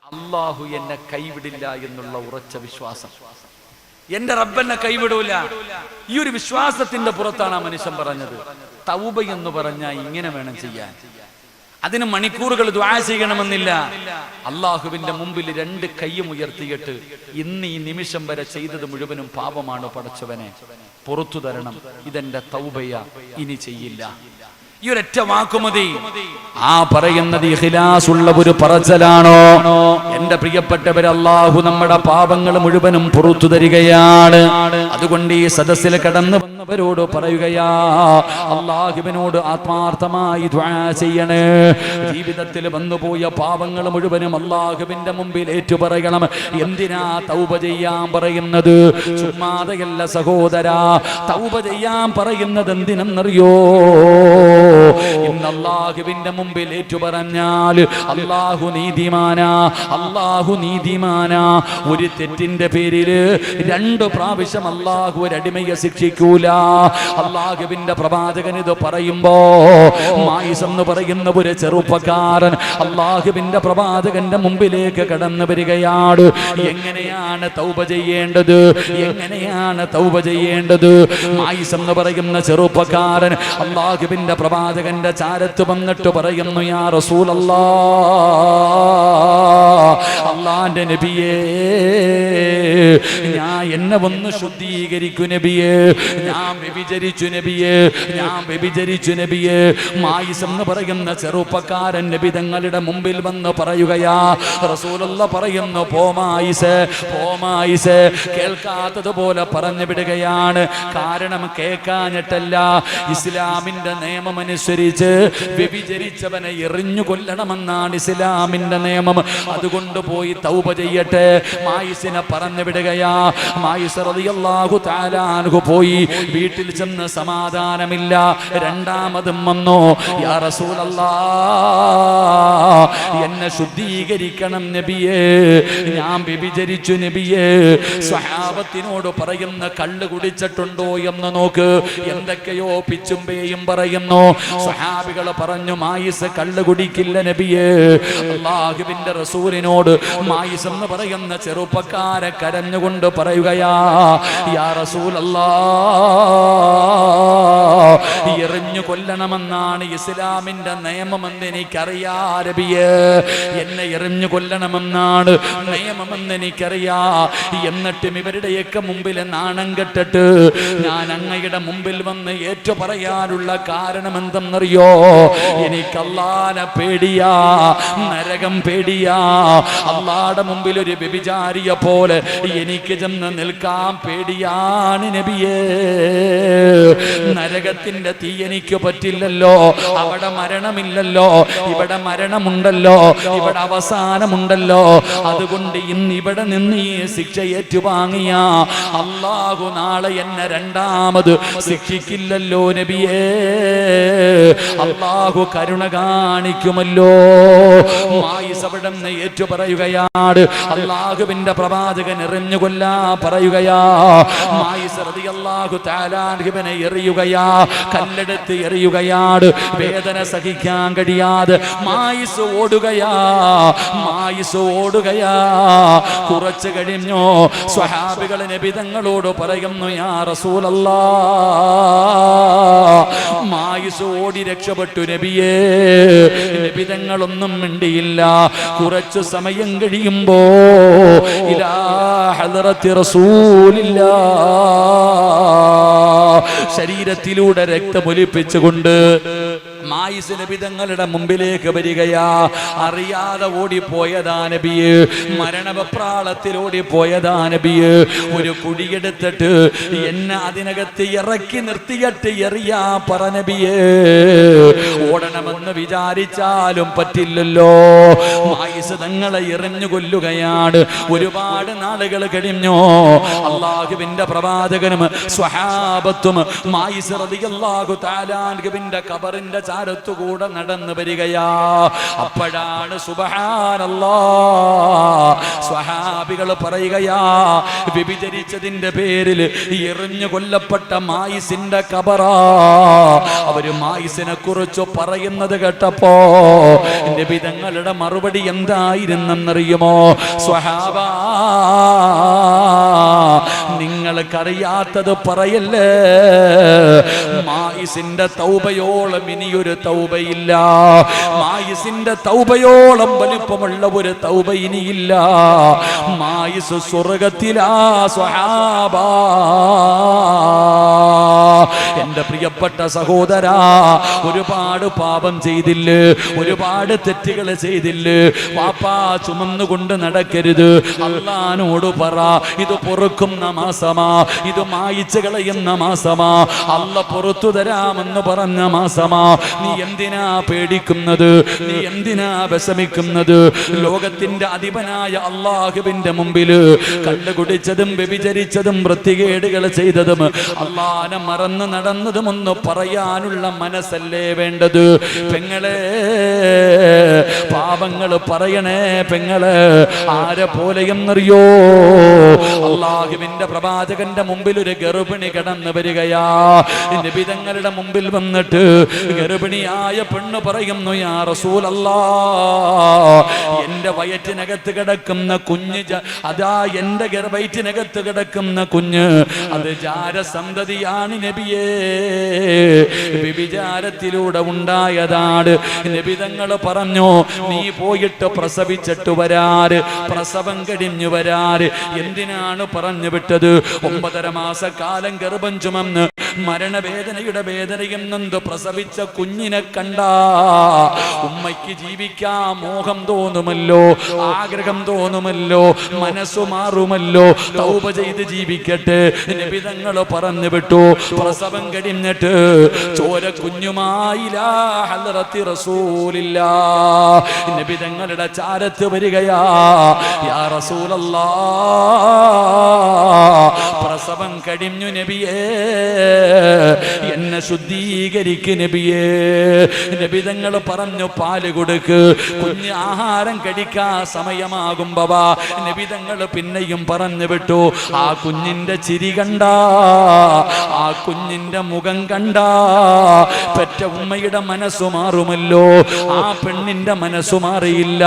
Speaker 1: അള്ളാഹു എന്നെ കൈവിടില്ല എന്നുള്ള ഉറച്ച വിശ്വാസം. എന്റെ റബ്ബെന്നെ കൈവിടൂല, ഈ ഒരു വിശ്വാസത്തിന്റെ പുറത്താണ് ആ മനുഷ്യൻ പറഞ്ഞത്. തൗബ എന്ന് പറഞ്ഞാൽ ഇങ്ങനെ വേണം ചെയ്യാൻ. അതിന് മണിക്കൂറുകൾ ദുആ ചെയ്യണമെന്നില്ല. അള്ളാഹുവിന്റെ മുമ്പിൽ 2 കൈയും ഉയർത്തിയിട്ട് ഇന്ന് ഈ നിമിഷം വരെ ചെയ്തത് മുഴുവനും പാപമാണ്, പടച്ചവനെ പുറത്തു തരണം, ഇതെന്റെ തൗബയ, ഇനി ചെയ്യില്ല. ഈ ഒരൊറ്റ വാക്കുമതി. ആ പറയുന്നത് ഇഖ്ലാസ് ഉള്ള ഒരു പറച്ചലാണോ? എന്റെ പ്രിയപ്പെട്ടവരെ, അല്ലാഹു നമ്മുടെ പാപങ്ങൾ മുഴുവനും പുറത്തു തരികയാണ്. അതുകൊണ്ട് ഈ സദസ്സിൽ കടന്നു വന്നവരോട് പറയുകയാ, അല്ലാഹുവിനോട് ആത്മാർത്ഥമായി ദുആ ചെയ്യണേ. ജീവിതത്തിൽ വന്നുപോയ പാപങ്ങൾ മുഴുവനും അല്ലാഹുവിന്റെ മുമ്പിൽ ഏറ്റുപറയണം. എന്തിനാ തൗബ ചെയ്യാൻ പറയുന്നത്? ചുമ്മാതെയല്ല സഹോദരാ, തൗബ ചെയ്യാൻ പറയുന്നത് എന്തിനെന്നറിയോ? ഇന്ന് അല്ലാഹുവിന്റെ മുമ്പിൽ ഏറ്റുപറഞ്ഞാൽ അല്ലാഹു നീതിമാനാ, അല്ലാഹു നീതിമാനാ. ഒരു തെറ്റിന്റെ പേരിൽ 2 പ്രാവശ്യം അല്ലാഹു ഒരടിമയെ ശിക്ഷിക്കൂല. അല്ലാഹുവിന്റെ പ്രവാചകൻ ഇത് പറയുമ്പോ മായിസ് എന്ന് പറയുന്ന ഒരു ചെറുപ്പക്കാരൻ അല്ലാഹുവിന്റെ പ്രവാചകന്റെ മുമ്പിലേക്ക് കടന്നു വരികയാണ്. എങ്ങനെയാണ് തൗബ ചെയ്യേണ്ടത്? എങ്ങനെയാണ് തൗബ ചെയ്യേണ്ടത്? മായിസ് എന്ന് പറയുന്ന ചെറുപ്പക്കാരൻ അല്ലാഹുവിന്റെ പ്രവാചകന്റെ ചാരത്ത് വന്നിട്ട് പറയുന്നു, യാ റസൂലല്ലാഹ്, അല്ലാഹുവിന്റെ നബിയേ, ഞാൻ എന്നെ ഒന്ന് ശുദ്ധീകരിക്കൂ നബിയേ, ഞാൻ വ്യഭിചരിച്ചു നബിയേ, ഞാൻ വ്യഭിചരിച്ചു നബിയേ. മായിസ് എന്ന് പറയുന്ന ചെറുപ്പക്കാരൻ നബി തങ്ങളുടെ മുമ്പിൽ വന്ന് പറയുകയാ. റസൂലുള്ളാഹ് പറയുന്നു, പോ മായിസ്, പോ മായിസ്. കേൾക്കാത്തതുപോലെ പറഞ്ഞു വിടുകയാണ്. കാരണം കേൾക്കാഞ്ഞിട്ടല്ല, ഇസ്ലാമിന്റെ നിയമമനുസരിച്ച് വ്യഭിചരിച്ചവനെ എറിഞ്ഞു കൊല്ലണമെന്നാണ് ഇസ്ലാമിന്റെ നിയമം. അതുകൊണ്ട് പോയി തൗബ ചെയ്യട്ടെ. മായിസിനെ പറഞ്ഞു വിടുകയാ. മായിസ് റളിയല്ലാഹു തആല അൻഹു പോയി. വീട്ടിൽ ചെന്ന് സമാധാനമില്ല. രണ്ടാമതും വന്നു, യാ റസൂലല്ലാഹ്, എന്നെ ശുദ്ധീകരിക്കണം നബിയേ, ഞാൻ വ്യഭിചരിച്ചു നബിയേ. സ്വഹാബത്തിനോട് പറയുന്ന കള്ള് കുടിച്ചിട്ടുണ്ടോ എന്ന് നോക്ക്. എന്തൊക്കെയോ പിച്ചും പേയും പറയുന്നു. സ്വഹാബികൾ പറഞ്ഞു, മായിസ് കള്ള് കുടിക്കില്ല നബിയേ. അല്ലാഹുവിന്റെ റസൂലിനോട് മായിസ് എന്ന് പറയുന്ന ചെറുപ്പക്കാരെ കരഞ്ഞുകൊണ്ട് പറയുകയാ, യാ റസൂലല്ലാഹ്, എറിഞ്ഞു കൊല്ലണമെന്നാണ് ഇസ്ലാമിന്റെ നിയമമെന്ന് എനിക്കറിയാ നബിയേ. എന്നെ എറിഞ്ഞു കൊല്ലണമെന്നാണ് നിയമമെന്ന് എനിക്കറിയാ. എന്നിട്ടും ഇവരുടെയൊക്കെ മുമ്പിൽ നാണം കെട്ടിട്ട് ഞാൻ അങ്ങയുടെ മുമ്പിൽ വന്ന് ഏറ്റു പറയാനുള്ള കാരണം എന്തെന്നറിയോ? എനിക്ക് അല്ലാഹുവിനെ പേടിയാ, നരകം പേടിയാ. അല്ലാഹുവിന്റെ മുമ്പിൽ ഒരു വ്യഭിചാരിയെ പോലെ എനിക്ക് ചെന്ന് നിൽക്കാൻ പേടിയാണ് നബിയേ. നരകത്തിന്റെ തീ എനിക്ക് പറ്റില്ലല്ലോ. അവിടെ മരണമില്ലല്ലോ, ഇവിടെ മരണമുണ്ടല്ലോ, ഇവിടെ അവസാനമുണ്ടല്ലോ. അതുകൊണ്ട് ഇന്ന് ഇവിടെ നിന്ന് ഈ ശിക്ഷ ഏറ്റുവാങ്ങിയ അല്ലാഹു നാളെ എന്നെ രണ്ടാമത് ശിക്ഷിക്കില്ലല്ലോ നബിയേ. അല്ലാഹു കരുണ കാണിക്കുമല്ലോ. മായിസ് അവിടുന്ന് ഏറ്റു പറയുകയാണ്. അല്ലാഹുവിന്റെ പ്രവാചകൻ എറിഞ്ഞു കൊല്ലാ പറയുകയാ. മായിസ് റളിയല്ലാഹു തആല അൻഹുവിനെ എറിയുകയാ, കല്ലെടുത്ത് എറിയുകയാണ്. വേദന സഹിക്കാൻ കഴിയാതെ മായിസ് ഓടുകയാ, മായിസ് ഓടുകയാ. കുറച്ച് കഴിഞ്ഞു സ്വഹാബികൾ നബി തങ്ങളോട് പറയുന്നു, യാ റസൂലല്ലാഹ്, മായിസ് ഓടി രക്ഷപ്പെട്ടു നബിയേ. നബി തങ്ങളൊന്നും മിണ്ടിയില്ല. കുറച്ചു സമയം കഴിയുമ്പോ ഇലാ ഹദ്റത്തി റസൂലില്ലാഹ്, ശരീരത്തിലൂടെ രക്തമൊലിപ്പിച്ചുകൊണ്ട് മായിസ് നബി തങ്ങളുടെ മുമ്പിലേക്ക് വരികയാ. അറിയാതെ ഓടിപ്പോയതാ നബിയെ, മരണവെപ്രാളത്തിൽ ഓടിപ്പോയതാ നബിയെ. ഒരു കുഴിയെടുത്തിട്ട് എന്നെ അതിനകത്ത് ഇറക്കി നിർത്തിയിട്ട് എറിയാ പറ നബിയെ. ഓടണമെന്ന് വിചാരിച്ചാലും പറ്റില്ലല്ലോ. മായിസ് തങ്ങളെ എറിഞ്ഞു കൊല്ലുകയാണ്. ഒരുപാട് നാളുകൾ കഴിഞ്ഞു. അല്ലാഹുവിന്റെ പ്രവാചകനും സ്വഹാബത്തും മായിസ് റളിയല്ലാഹു തആല അൻഹുവിന്റെ ഖബറിന്റെ ചാരത്തുകൂടെ നടന്നു വരികയാ. അപ്പോഴാണ് സുബ്ഹാനല്ലാഹ് സ്വഹാബികൾ പറയുകയാ, വ്യഭിചരിച്ചതിന്റെ പേരിൽ എറിഞ്ഞു കൊല്ലപ്പെട്ട മായിസിന്റെ ഖബറാ. അവര് മായിസിനെ കുറിച്ച് പറയുന്നത് കേട്ടപ്പോ നബി തങ്ങളുടെ മറുപടി എന്തായിരുന്നെന്നറിയുമോ? സ്വഹാബാ, നിങ്ങൾക്കറിയാത്തത് പറയല്ലേ. മായിസിന്റെ തൗബയോളം ഇനിയൊരു തൗബയില്ല. മായിസിന്റെ തൗബയോളം വലിപ്പമുള്ള ഒരു തൗബ ഇനിയില്ല. മായിസ് സ്വർഗത്തിലാ സ്വഹാബാ. എന്റെ പ്രിയപ്പെട്ട സഹോദരാ, ഒരുപാട് പാപം ചെയ്തില്ലേ, ഒരുപാട് തെറ്റുകൾ ചെയ്തില്ലേ. പാപ്പാ ചുമന്നുകൊണ്ട് നടക്കരുത്. അല്ലാഹുവോട് പറ, ഇത് പൊറുക്കുന്ന മാസമാ, ഇത് മായിച്ചു കളയുന്ന മാസമാ, അല്ല പുറത്തു തരാമെന്ന് പറഞ്ഞ മാസമാ. നീ എന്തിനാ പേടിക്കുന്നത്? നീ എന്തിനാ വിഷമിക്കുന്നത്? ലോകത്തിന്റെ അധിപനായ അല്ലാഹുവിന്റെ മുമ്പില് കണ്ടുകുടിച്ചതും വ്യഭിചരിച്ചതും വൃത്തികേടുകൾ ചെയ്തതും അല്ലാഹനെ മറന്ന് നടന്നതും ഒന്ന് പറയാനുള്ള മനസ്സല്ലേ വേണ്ടത്? പെങ്ങളെ, പാപങ്ങൾ പറയണേ പെങ്ങളെ. ആരെ പോലെയെന്നറിയോ? അല്ലാഹുവിന്റെ പ്രവാചകന്റെ മുമ്പിൽ ഒരു ഗർഭിണി കടന്നു വരികയാ. നബി തങ്ങളുടെ മുമ്പിൽ വന്നിട്ട് ഗർഭിണിയായ പെണ്ണ് പറയുന്നു, യാ റസൂലല്ലാഹ്, എന്റെ വയറ്റിനകത്ത് കിടക്കുന്ന കുഞ്ഞ്, അതാ എന്റെ വയറ്റിനകത്ത് കിടക്കുന്ന കുഞ്ഞ് അത് ജാരസന്തതിയാണ് നബിയേ, വ്യഭിചാരത്തിലൂടെ ഉണ്ടായതാണ്. നബി തങ്ങൾ പറഞ്ഞു, നീ പോയിട്ട് പ്രസവിച്ചിട്ട് വരാറ്, പ്രസവം കഴിഞ്ഞു വരാറ്. എന്തിനാണ് പറഞ്ഞു വിട്ടത്? 9.5 മാസക്കാലം ഗർഭം ചുമന്ന് മരണവേദനയുടെ വേദനയും നൊന്ത് പ്രസവിച്ച കുഞ്ഞിനെ കണ്ടാ ഉമ്മയ്ക്ക് ജീവിക്കാൻ മോഹം തോന്നുമല്ലോ, ആഗ്രഹം തോന്നുമല്ലോ, മനസ്സു മാറുമല്ലോ. തൗബ ചെയ്ത് ജീവിക്കട്ടെ. നബി തങ്ങൾ പറഞ്ഞു വിട്ടു. പ്രസവം കഴിഞ്ഞിട്ട് ചോര കുഞ്ഞുമായി ലാ ഹദ്റത്തി റസൂലില്ലാഹ്, നബി തങ്ങളുടെ ചാരത്ത് വരികയാ. യാ റസൂലല്ലാഹ്, പ്രസവം കഴിഞ്ഞു നബിയേ, എന്നെ ശുദ്ധീകരിക്ക് നബിയേ. നബി തങ്ങൾ പറഞ്ഞു, പാല് കൊടുക്ക്. കുഞ്ഞ് ആഹാരം കഴിക്കാൻ സമയമാകുമ്പോ നബി തങ്ങൾ പിന്നെയും പറഞ്ഞു വിട്ടു. ആ കുഞ്ഞിന്റെ ചിരി കണ്ട, ആ കുഞ്ഞിന്റെ മുഖം കണ്ട പെറ്റ ഉമ്മയുടെ മനസ്സു മാറുമല്ലോ. ആ പെണ്ണിന്റെ മനസ്സു മാറിയില്ല.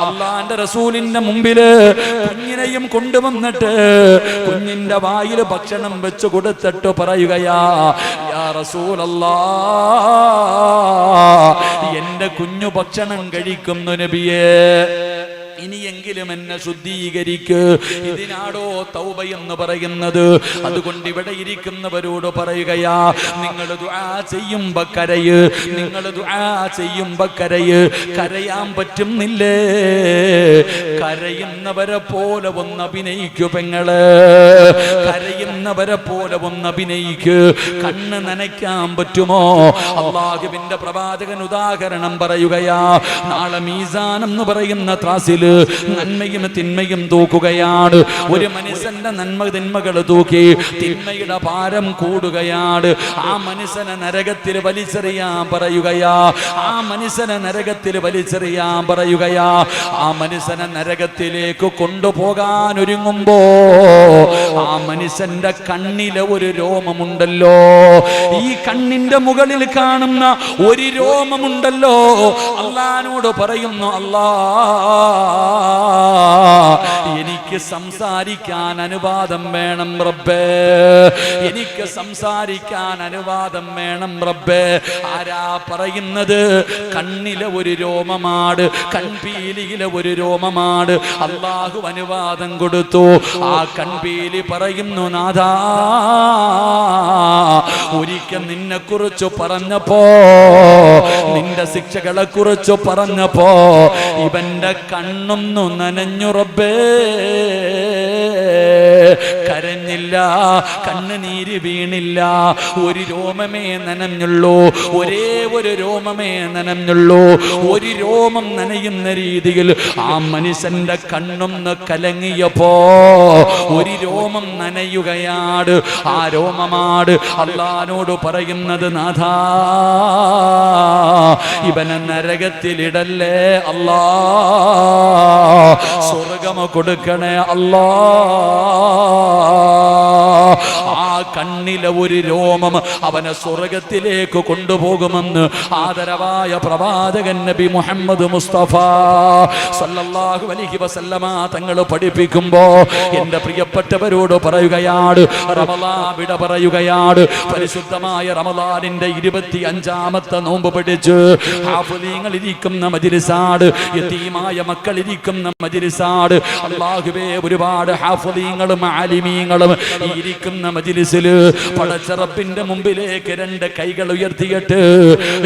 Speaker 1: അള്ളാന്റെ റസൂലിന്റെ മുമ്പില് കുഞ്ഞിനെയും കൊണ്ടുവന്നിട്ട് കുഞ്ഞിന്റെ വായിൽ ഭക്ഷണം വെച്ചു കൊടുത്തിട്ട് പറയുകയാ, യാ റസൂലല്ലാഹ്, എന്റെ കുഞ്ഞു ഭക്ഷണം കഴിക്കുന്നു നബിയേ, ഇനിയെങ്കിലും എന്നെ ശുദ്ധീകരിക്ക്. ഇതിനാടോ തൗബ എന്ന് പറയുന്നത്? അതുകൊണ്ട് ഇവിടെ ഇരിക്കുന്നവരോട് പറയുകയാ, നിങ്ങൾ ദുആ ചെയ്യുമ്പോ കരയ്, നിങ്ങൾ ദുആ ചെയ്യുമ്പോ കരയ്. കരയാൻ പറ്റുന്നില്ലേ? കരയുന്നവരെ പോലെ ഒന്ന് അഭിനയിക്കൂ പെങ്ങള്, കരയുന്നവരെ പോലെ ഒന്ന് അഭിനയിക്ക്. കണ്ണ് നനയ്ക്കാൻ പറ്റുമോ? അല്ലാഹുവിന്റെ പ്രവാചകൻ ഉദാഹരണം പറയുകയാ. നാളെ മീസാൻ എന്ന് പറയുന്ന ത്രാസില് നന്മയും തിന്മയും തൂക്കുകയാണ്. ഒരു മനുഷ്യന്റെ നന്മ തിന്മകൾ തൂക്കി തിന്മയുടെ ഭാരം കൂടുകയാണ്. ആ മനുഷ്യനെ നരകത്തിൽ വലിച്ചെറിയാൻ പറയുകയാ. ആ മനുഷ്യനെ നരകത്തിൽ വലിച്ചെറിയാൻ പറയുകയാ. ആ മനുഷ്യനെ നരകത്തിലേക്ക് കൊണ്ടുപോകാൻ ഒരുങ്ങുമ്പോ ആ മനുഷ്യന്റെ കണ്ണിലെ ഒരു രോമമുണ്ടല്ലോ, ഈ കണ്ണിന്റെ മുകളിൽ കാണുന്ന ഒരു രോമമുണ്ടല്ലോ, അല്ലാഹുവോട് പറയുന്നു, അല്ലാ എനിക്ക് സംസാരിക്കാൻ അനുവാദം വേണം റബ്ബേ, എനിക്ക് സംസാരിക്കാൻ അനുവാദം വേണം റബ്ബേ. ആരാ പറയുന്നത്? കണ്ണിലെ ഒരു രോമമാണ്, കൺപീലിയിലെ ഒരു രോമമാണ്. അല്ലാഹു അനുവാദം കൊടുത്തു. ആ കൺപീലി പറയുന്നു, നാഥാ ഒരിക്കൽ നിന്നെ കുറിച്ച് പറഞ്ഞപ്പോ, നിന്റെ ശിക്ഷകളെ കുറിച്ച് പറഞ്ഞപ്പോ ഇവന്റെ കണ്ണൊന്നു നനഞ്ഞു റബ്ബേ. കരഞ്ഞില്ല, കണ്ണുനീര് വീണില്ല, ഒരു രോമമേ നനഞ്ഞുള്ളൂ, ഒരേ ഒരു രോമമേ നനഞ്ഞുള്ളൂ. ഒരു രോമം നനയുന്ന രീതിയിൽ ആ മനുഷ്യന്റെ കണ്ണൊന്ന് കലങ്ങിയപ്പോ ഒരു രോമം നനയുകയാണ്. ആ രോമമാണ് അല്ലാഹുവോട് പറയുന്നത്, നാഥാ ഇവനെ നരകത്തിലിടല്ലേ അല്ലാ, സ്വർഗ്ഗം കൊടുക്കണേ അല്ലാ. ആ കണ്ണിലെ ഒരു രോമം അവനെ സ്വർഗത്തിലേക്ക് കൊണ്ടുപോകുമെന്ന് ആദരവായ പ്രവാചകൻ നബി മുഹമ്മദ് മുസ്തഫ സല്ലല്ലാഹു അലൈഹി വസല്ലമ തങ്ങൾ പഠിപ്പിക്കുമ്പോ എന്റെ പ്രിയപ്പെട്ടവരോട് പറയുകയാണ്, റമളാൻ വിട പറയുകയാണ്. പരിശുദ്ധമായ റമളാനിന്റെ 25ാമത്തെ നോമ്പ് പിടിച്ച് ഹാഫിളീങ്ങൾ ഇരിക്കുന്ന മജ്ലിസാണ്, യതീമായ മക്കൾ ഇരിക്കുന്ന മജ്ലിസാണ്. അല്ലാഹുവേ, ഒരുപാട് ഹാഫിളീങ്ങളും ആലിമീങ്ങളും ഇരിക്കുന്ന മജ്ലിസില് പടച്ച റബ്ബിന്റെ മുമ്പിലേക്ക് 2 കൈകൾ ഉയർത്തിയിട്ട്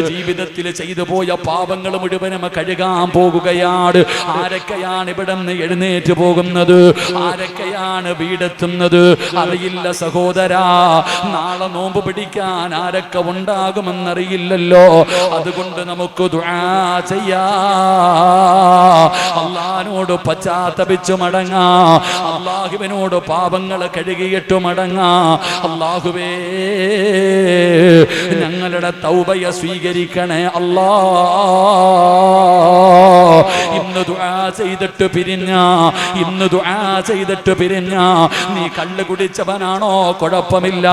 Speaker 1: ജീവിതത്തിൽ ചെയ്തു പോയ പാപങ്ങൾ മുഴുവനും കഴുകാൻ പോകുകയാണ്. ആരൊക്കെയാണ് ഇവിടെ നിന്ന് എഴുന്നേറ്റ് പോകുന്നത്? ആരൊക്കെയാണ് വീടെത്തുന്നത്? അറിയില്ല സഹോദരാ. നാളെ നോമ്പ് പിടിക്കാൻ ആരൊക്കെ ഉണ്ടാകുമെന്നറിയില്ലല്ലോ. അതുകൊണ്ട് നമുക്ക് ദുആ ചെയ്യാം, അല്ലാഹുവോട് പശ്ചാത്തപിച്ചു മടങ്ങാം, അല്ലാഹുവിനോട് പാപങ്ങൾ കഴുകിയിട്ട് മടങ്ങാം. അല്ലാഹുവേ, ഞങ്ങളുടെ തൗബയെ സ്വീകരിക്കണേ അല്ലാ. ഇന്ന് ദുആ ചെയ്തിട്ട് പിരിഞ്ഞ, ഇന്ന് ദുആ ചെയ്തിട്ട് പിരിഞ്ഞ നീ കള്ള് കുടിച്ചവനാണോ കുഴപ്പമില്ല,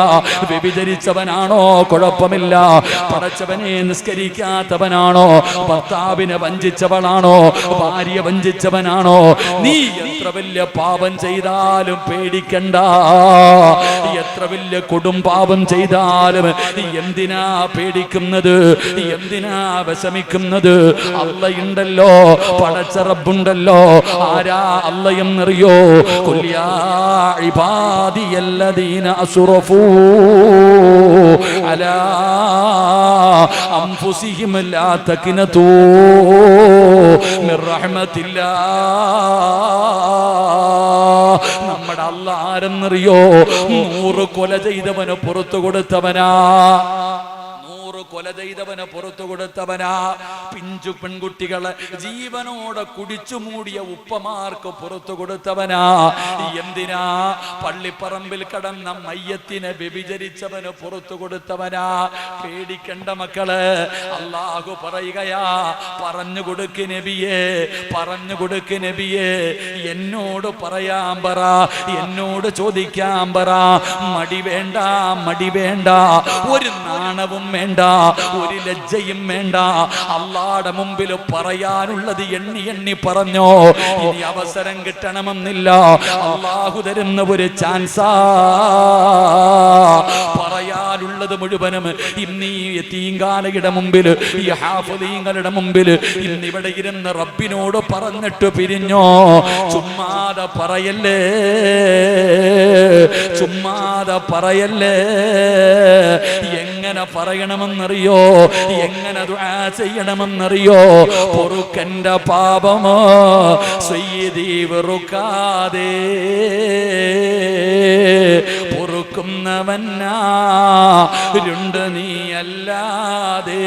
Speaker 1: വ്യഭിചരിച്ചവനാണോ കുഴപ്പമില്ല, പടച്ചവനെ നിസ്കരിക്കാത്തവനാണോ, ഭർത്താവിനെ വഞ്ചിച്ചവനാണോ, ഭാര്യ വഞ്ചിച്ചവനാണോ, നീ എത്ര വലിയ പാപം ചെയ്താലും പേടിക്കണ്ട. എത്ര വലിയ കൊടും പാപം ചെയ്താലും എന്തിനാ പേടിക്കുന്നത്? എന്തിനാ വിഷമിക്കുന്നത്? അള്ളയുണ്ടല്ലോ, പടച്ച റബ്ബുണ്ടല്ലോ. ആരാ അള്ളയെന്നറിയോ? ഖുൽ യാ ഇബാദിയല്ലദീന അസ്റഫൂ അലാ അൻഫുസിഹിം ലാ തഖ്നതൂ മിർ റഹ്മത്തില്ലാഹ്. നമ്മുടെ അല്ലാഹ് ആരെന്നറിയോ? 100 കൊല ചെയ്തവന് പുറത്തു കൊടുത്തവനാ, 100 കൊല ചെയ്തവന് പുറത്തു കൊടുത്തവനാ. പിഞ്ചു പെൺകുട്ടികളെ ജീവനോടെ കുടിച്ചു മൂടിയ ഉപ്പമാർക്ക് പുറത്തു കൊടുത്തവനാ. എന്തിനാ? പള്ളിപ്പറമ്പിൽ കടന്ന മയ്യത്തിനെ വ്യഭിചരിച്ചവന് പുറത്തു കൊടുത്തവനാ. പേടിക്കണ്ട മക്കളെ, അല്ലാഹു പറയുകയാ, പറഞ്ഞു കൊടുക്ക് നബിയേ, പറഞ്ഞു കൊടുക്ക് നബിയേ. എന്നോട് പറയാൻ പറ, എന്നോട് ചോദിക്കാൻ പറ. മടി വേണ്ട, മടി വേണ്ട, ഒരു നാണവും വേണ്ട, ഒരു ലജ്ജയും വേണ്ട. അല്ലാഹുവിന്റെ മുമ്പിൽ പറയാനുള്ളത് എണ്ണി എണ്ണി പറഞ്ഞോ. ഇനി അവസരം കിട്ടണമെന്നില്ല, അല്ലാഹു തരുന്ന ഒരു ചാൻസാ. പറയാനുള്ളത് മുഴുവനും ഇന്ന് ഈ യതീംഖാനയുടെ മുമ്പിൽ, ഈ ഹാഫിളീങ്ങളുടെ മുമ്പിൽ ഇന്നിവിടെ ഇരുന്ന് റബ്ബിനോട് പറഞ്ഞിട്ട് പിരിഞ്ഞോ. ചുമ്മാതെ പറയല്ലേ, ചുമ്മാതെ പറയല്ലേ. എങ്ങനെ പറയണമെന്നറിയോ? എങ്ങനെ ദുആ ചെയ്യണമെന്നറിയോ? പൊറുക്കന്റെ പാപമോ സയ്യിദി വെറുക്കാതെ പൊറുക്കുന്നവനാരുണ്ട് നീ അല്ലാതെ.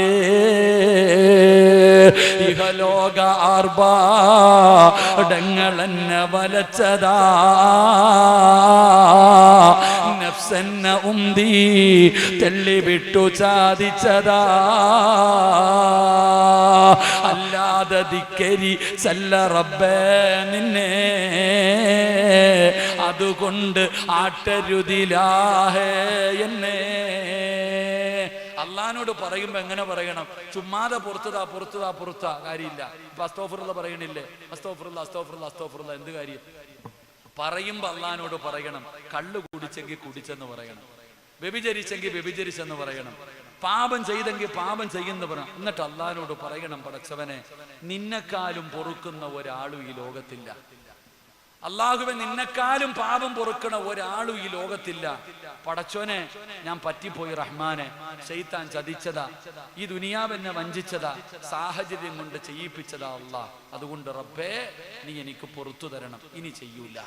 Speaker 1: ഇഹലോക ആർഭാടങ്ങളെന്നെ വലച്ചതാ, നഫ്സെന്ന ഉന്തി തെള്ളിവിട്ടു ചാദിച്ചതാ, അല്ലാതെ ധിക്കരി സല്ല റബ്ബേ നിന്നെ, അതുകൊണ്ട് ആട്ടരുതിലാഹേ എന്നെ. അള്ളഹാനോട് പറയുമ്പോ എങ്ങനെ പറയണം? ചുമ്മാതെ പുറത്തുതാ കാര്യമില്ല. ഇപ്പൊ അസ്തഗ്ഫിറുല്ലാഹ് പറയണില്ലേ? അസ്തഗ്ഫിറുല്ലാഹ് എന്ത് കാര്യം? പറയുമ്പോ അള്ളഹാനോട് പറയണം. കള്ളു കുടിച്ചെങ്കിൽ കുടിച്ചെന്ന് പറയണം, വ്യഭിചരിച്ചെങ്കിൽ വ്യഭിചരിച്ചെന്ന് പറയണം, പാപം ചെയ്തെങ്കിൽ പാപം ചെയ്യുന്ന പറയണം. എന്നിട്ട് അള്ളഹാനോട് പറയണം, പടച്ചവനെ നിന്നെക്കാളും പൊറുക്കുന്ന ഒരാളും ഈ ലോകത്തില്ല. അള്ളാഹുവെ നിന്നെക്കാളും പാപം പൊറുക്കണ ഒരാളും ഈ ലോകത്തില്ല. പടച്ചോനെ ഞാൻ പറ്റിപ്പോയി റഹ്മാനെ, ശൈത്താൻ ചതിച്ചതാ, ഈ ദുനിയാവെന്നെ വഞ്ചിച്ചതാ, സാഹചര്യം കൊണ്ട് ചെയ്യിപ്പിച്ചതാ അള്ളാഹ്. അതുകൊണ്ട് റബ്ബേ നീ എനിക്ക് പുറത്തു തരണം, ഇനി ചെയ്യൂല,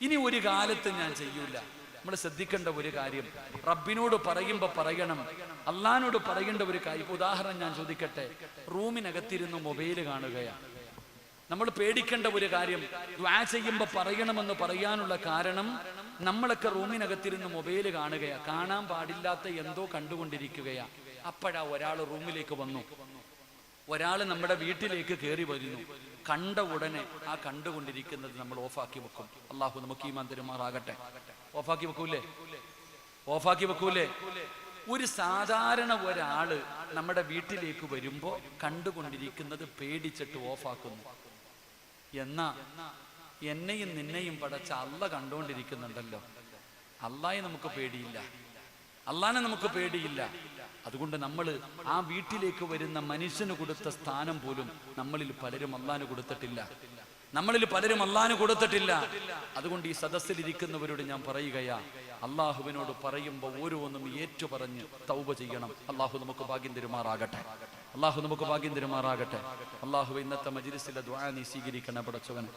Speaker 1: ഇനി ഒരു കാലത്ത് ഞാൻ ചെയ്യൂല. നമ്മൾ ശ്രദ്ധിക്കേണ്ട ഒരു കാര്യം, റബ്ബിനോട് പറയുമ്പോ പറയണം, അള്ളഹാനോട് പറയേണ്ട ഒരു കാര്യം. ഉദാഹരണം ഞാൻ ചോദിക്കട്ടെ, റൂമിനകത്തിരുന്ന് മൊബൈൽ കാണുകയാണ്. നമ്മൾ പേടിക്കേണ്ട ഒരു കാര്യം, ദുആ ചെയ്യുമ്പോൾ പറയണമെന്ന് പറയാനുള്ള കാരണം, നമ്മളൊക്കെ റൂമിനകത്തിരുന്ന് മൊബൈൽ കാണുകയാ, കാണാൻ പാടില്ലാത്ത എന്തോ കണ്ടുകൊണ്ടിരിക്കുകയാ. അപ്പോഴാ ഒരാൾ റൂമിലേക്ക് വന്നു, ഒരാൾ നമ്മുടെ വീട്ടിലേക്ക് കയറി വരുന്നു. കണ്ട ഉടനെ ആ കണ്ടുകൊണ്ടിരിക്കുന്നത് നമ്മൾ ഓഫാക്കി വെക്കും. അള്ളാഹു നമുക്ക് ഈമാൻ തരുമാറാകട്ടെ. ഓഫാക്കി വെക്കൂലേ? ഒരു സാധാരണ ഒരാള് നമ്മുടെ വീട്ടിലേക്ക് വരുമ്പോ കണ്ടുകൊണ്ടിരിക്കുന്നത് പേടിച്ചിട്ട് ഓഫാക്കുന്നു. എന്നാ എന്നെയും നിന്നെയും പടച്ച അള്ള കണ്ടുകൊണ്ടിരിക്കുന്നുണ്ടല്ലോ. അള്ളാഹെ നമുക്ക് പേടിയില്ല, അള്ളാനെ നമുക്ക് പേടിയില്ല. അതുകൊണ്ട് നമ്മൾ ആ വീട്ടിലേക്ക് വരുന്ന മനുഷ്യന് കൊടുത്ത സ്ഥാനം പോലും നമ്മളിൽ പലരും അള്ളാന് കൊടുത്തിട്ടില്ല. അതുകൊണ്ട് ഈ സദസ്സിലിരിക്കുന്നവരോട് ഞാൻ പറയുകയാ, അള്ളാഹുവിനോട് പറയുമ്പോൾ ഓരോന്നും ഏറ്റുപറഞ്ഞ് തൗബ ചെയ്യണം. അള്ളാഹു നമുക്ക് ഭാഗ്യം തരുമാറാകട്ടെ. അള്ളാഹു ഇന്നത്തെ മജ്‌ലിസിലെ ദുആ നീ സ്വീകരിക്കണേ പടച്ചവനെ.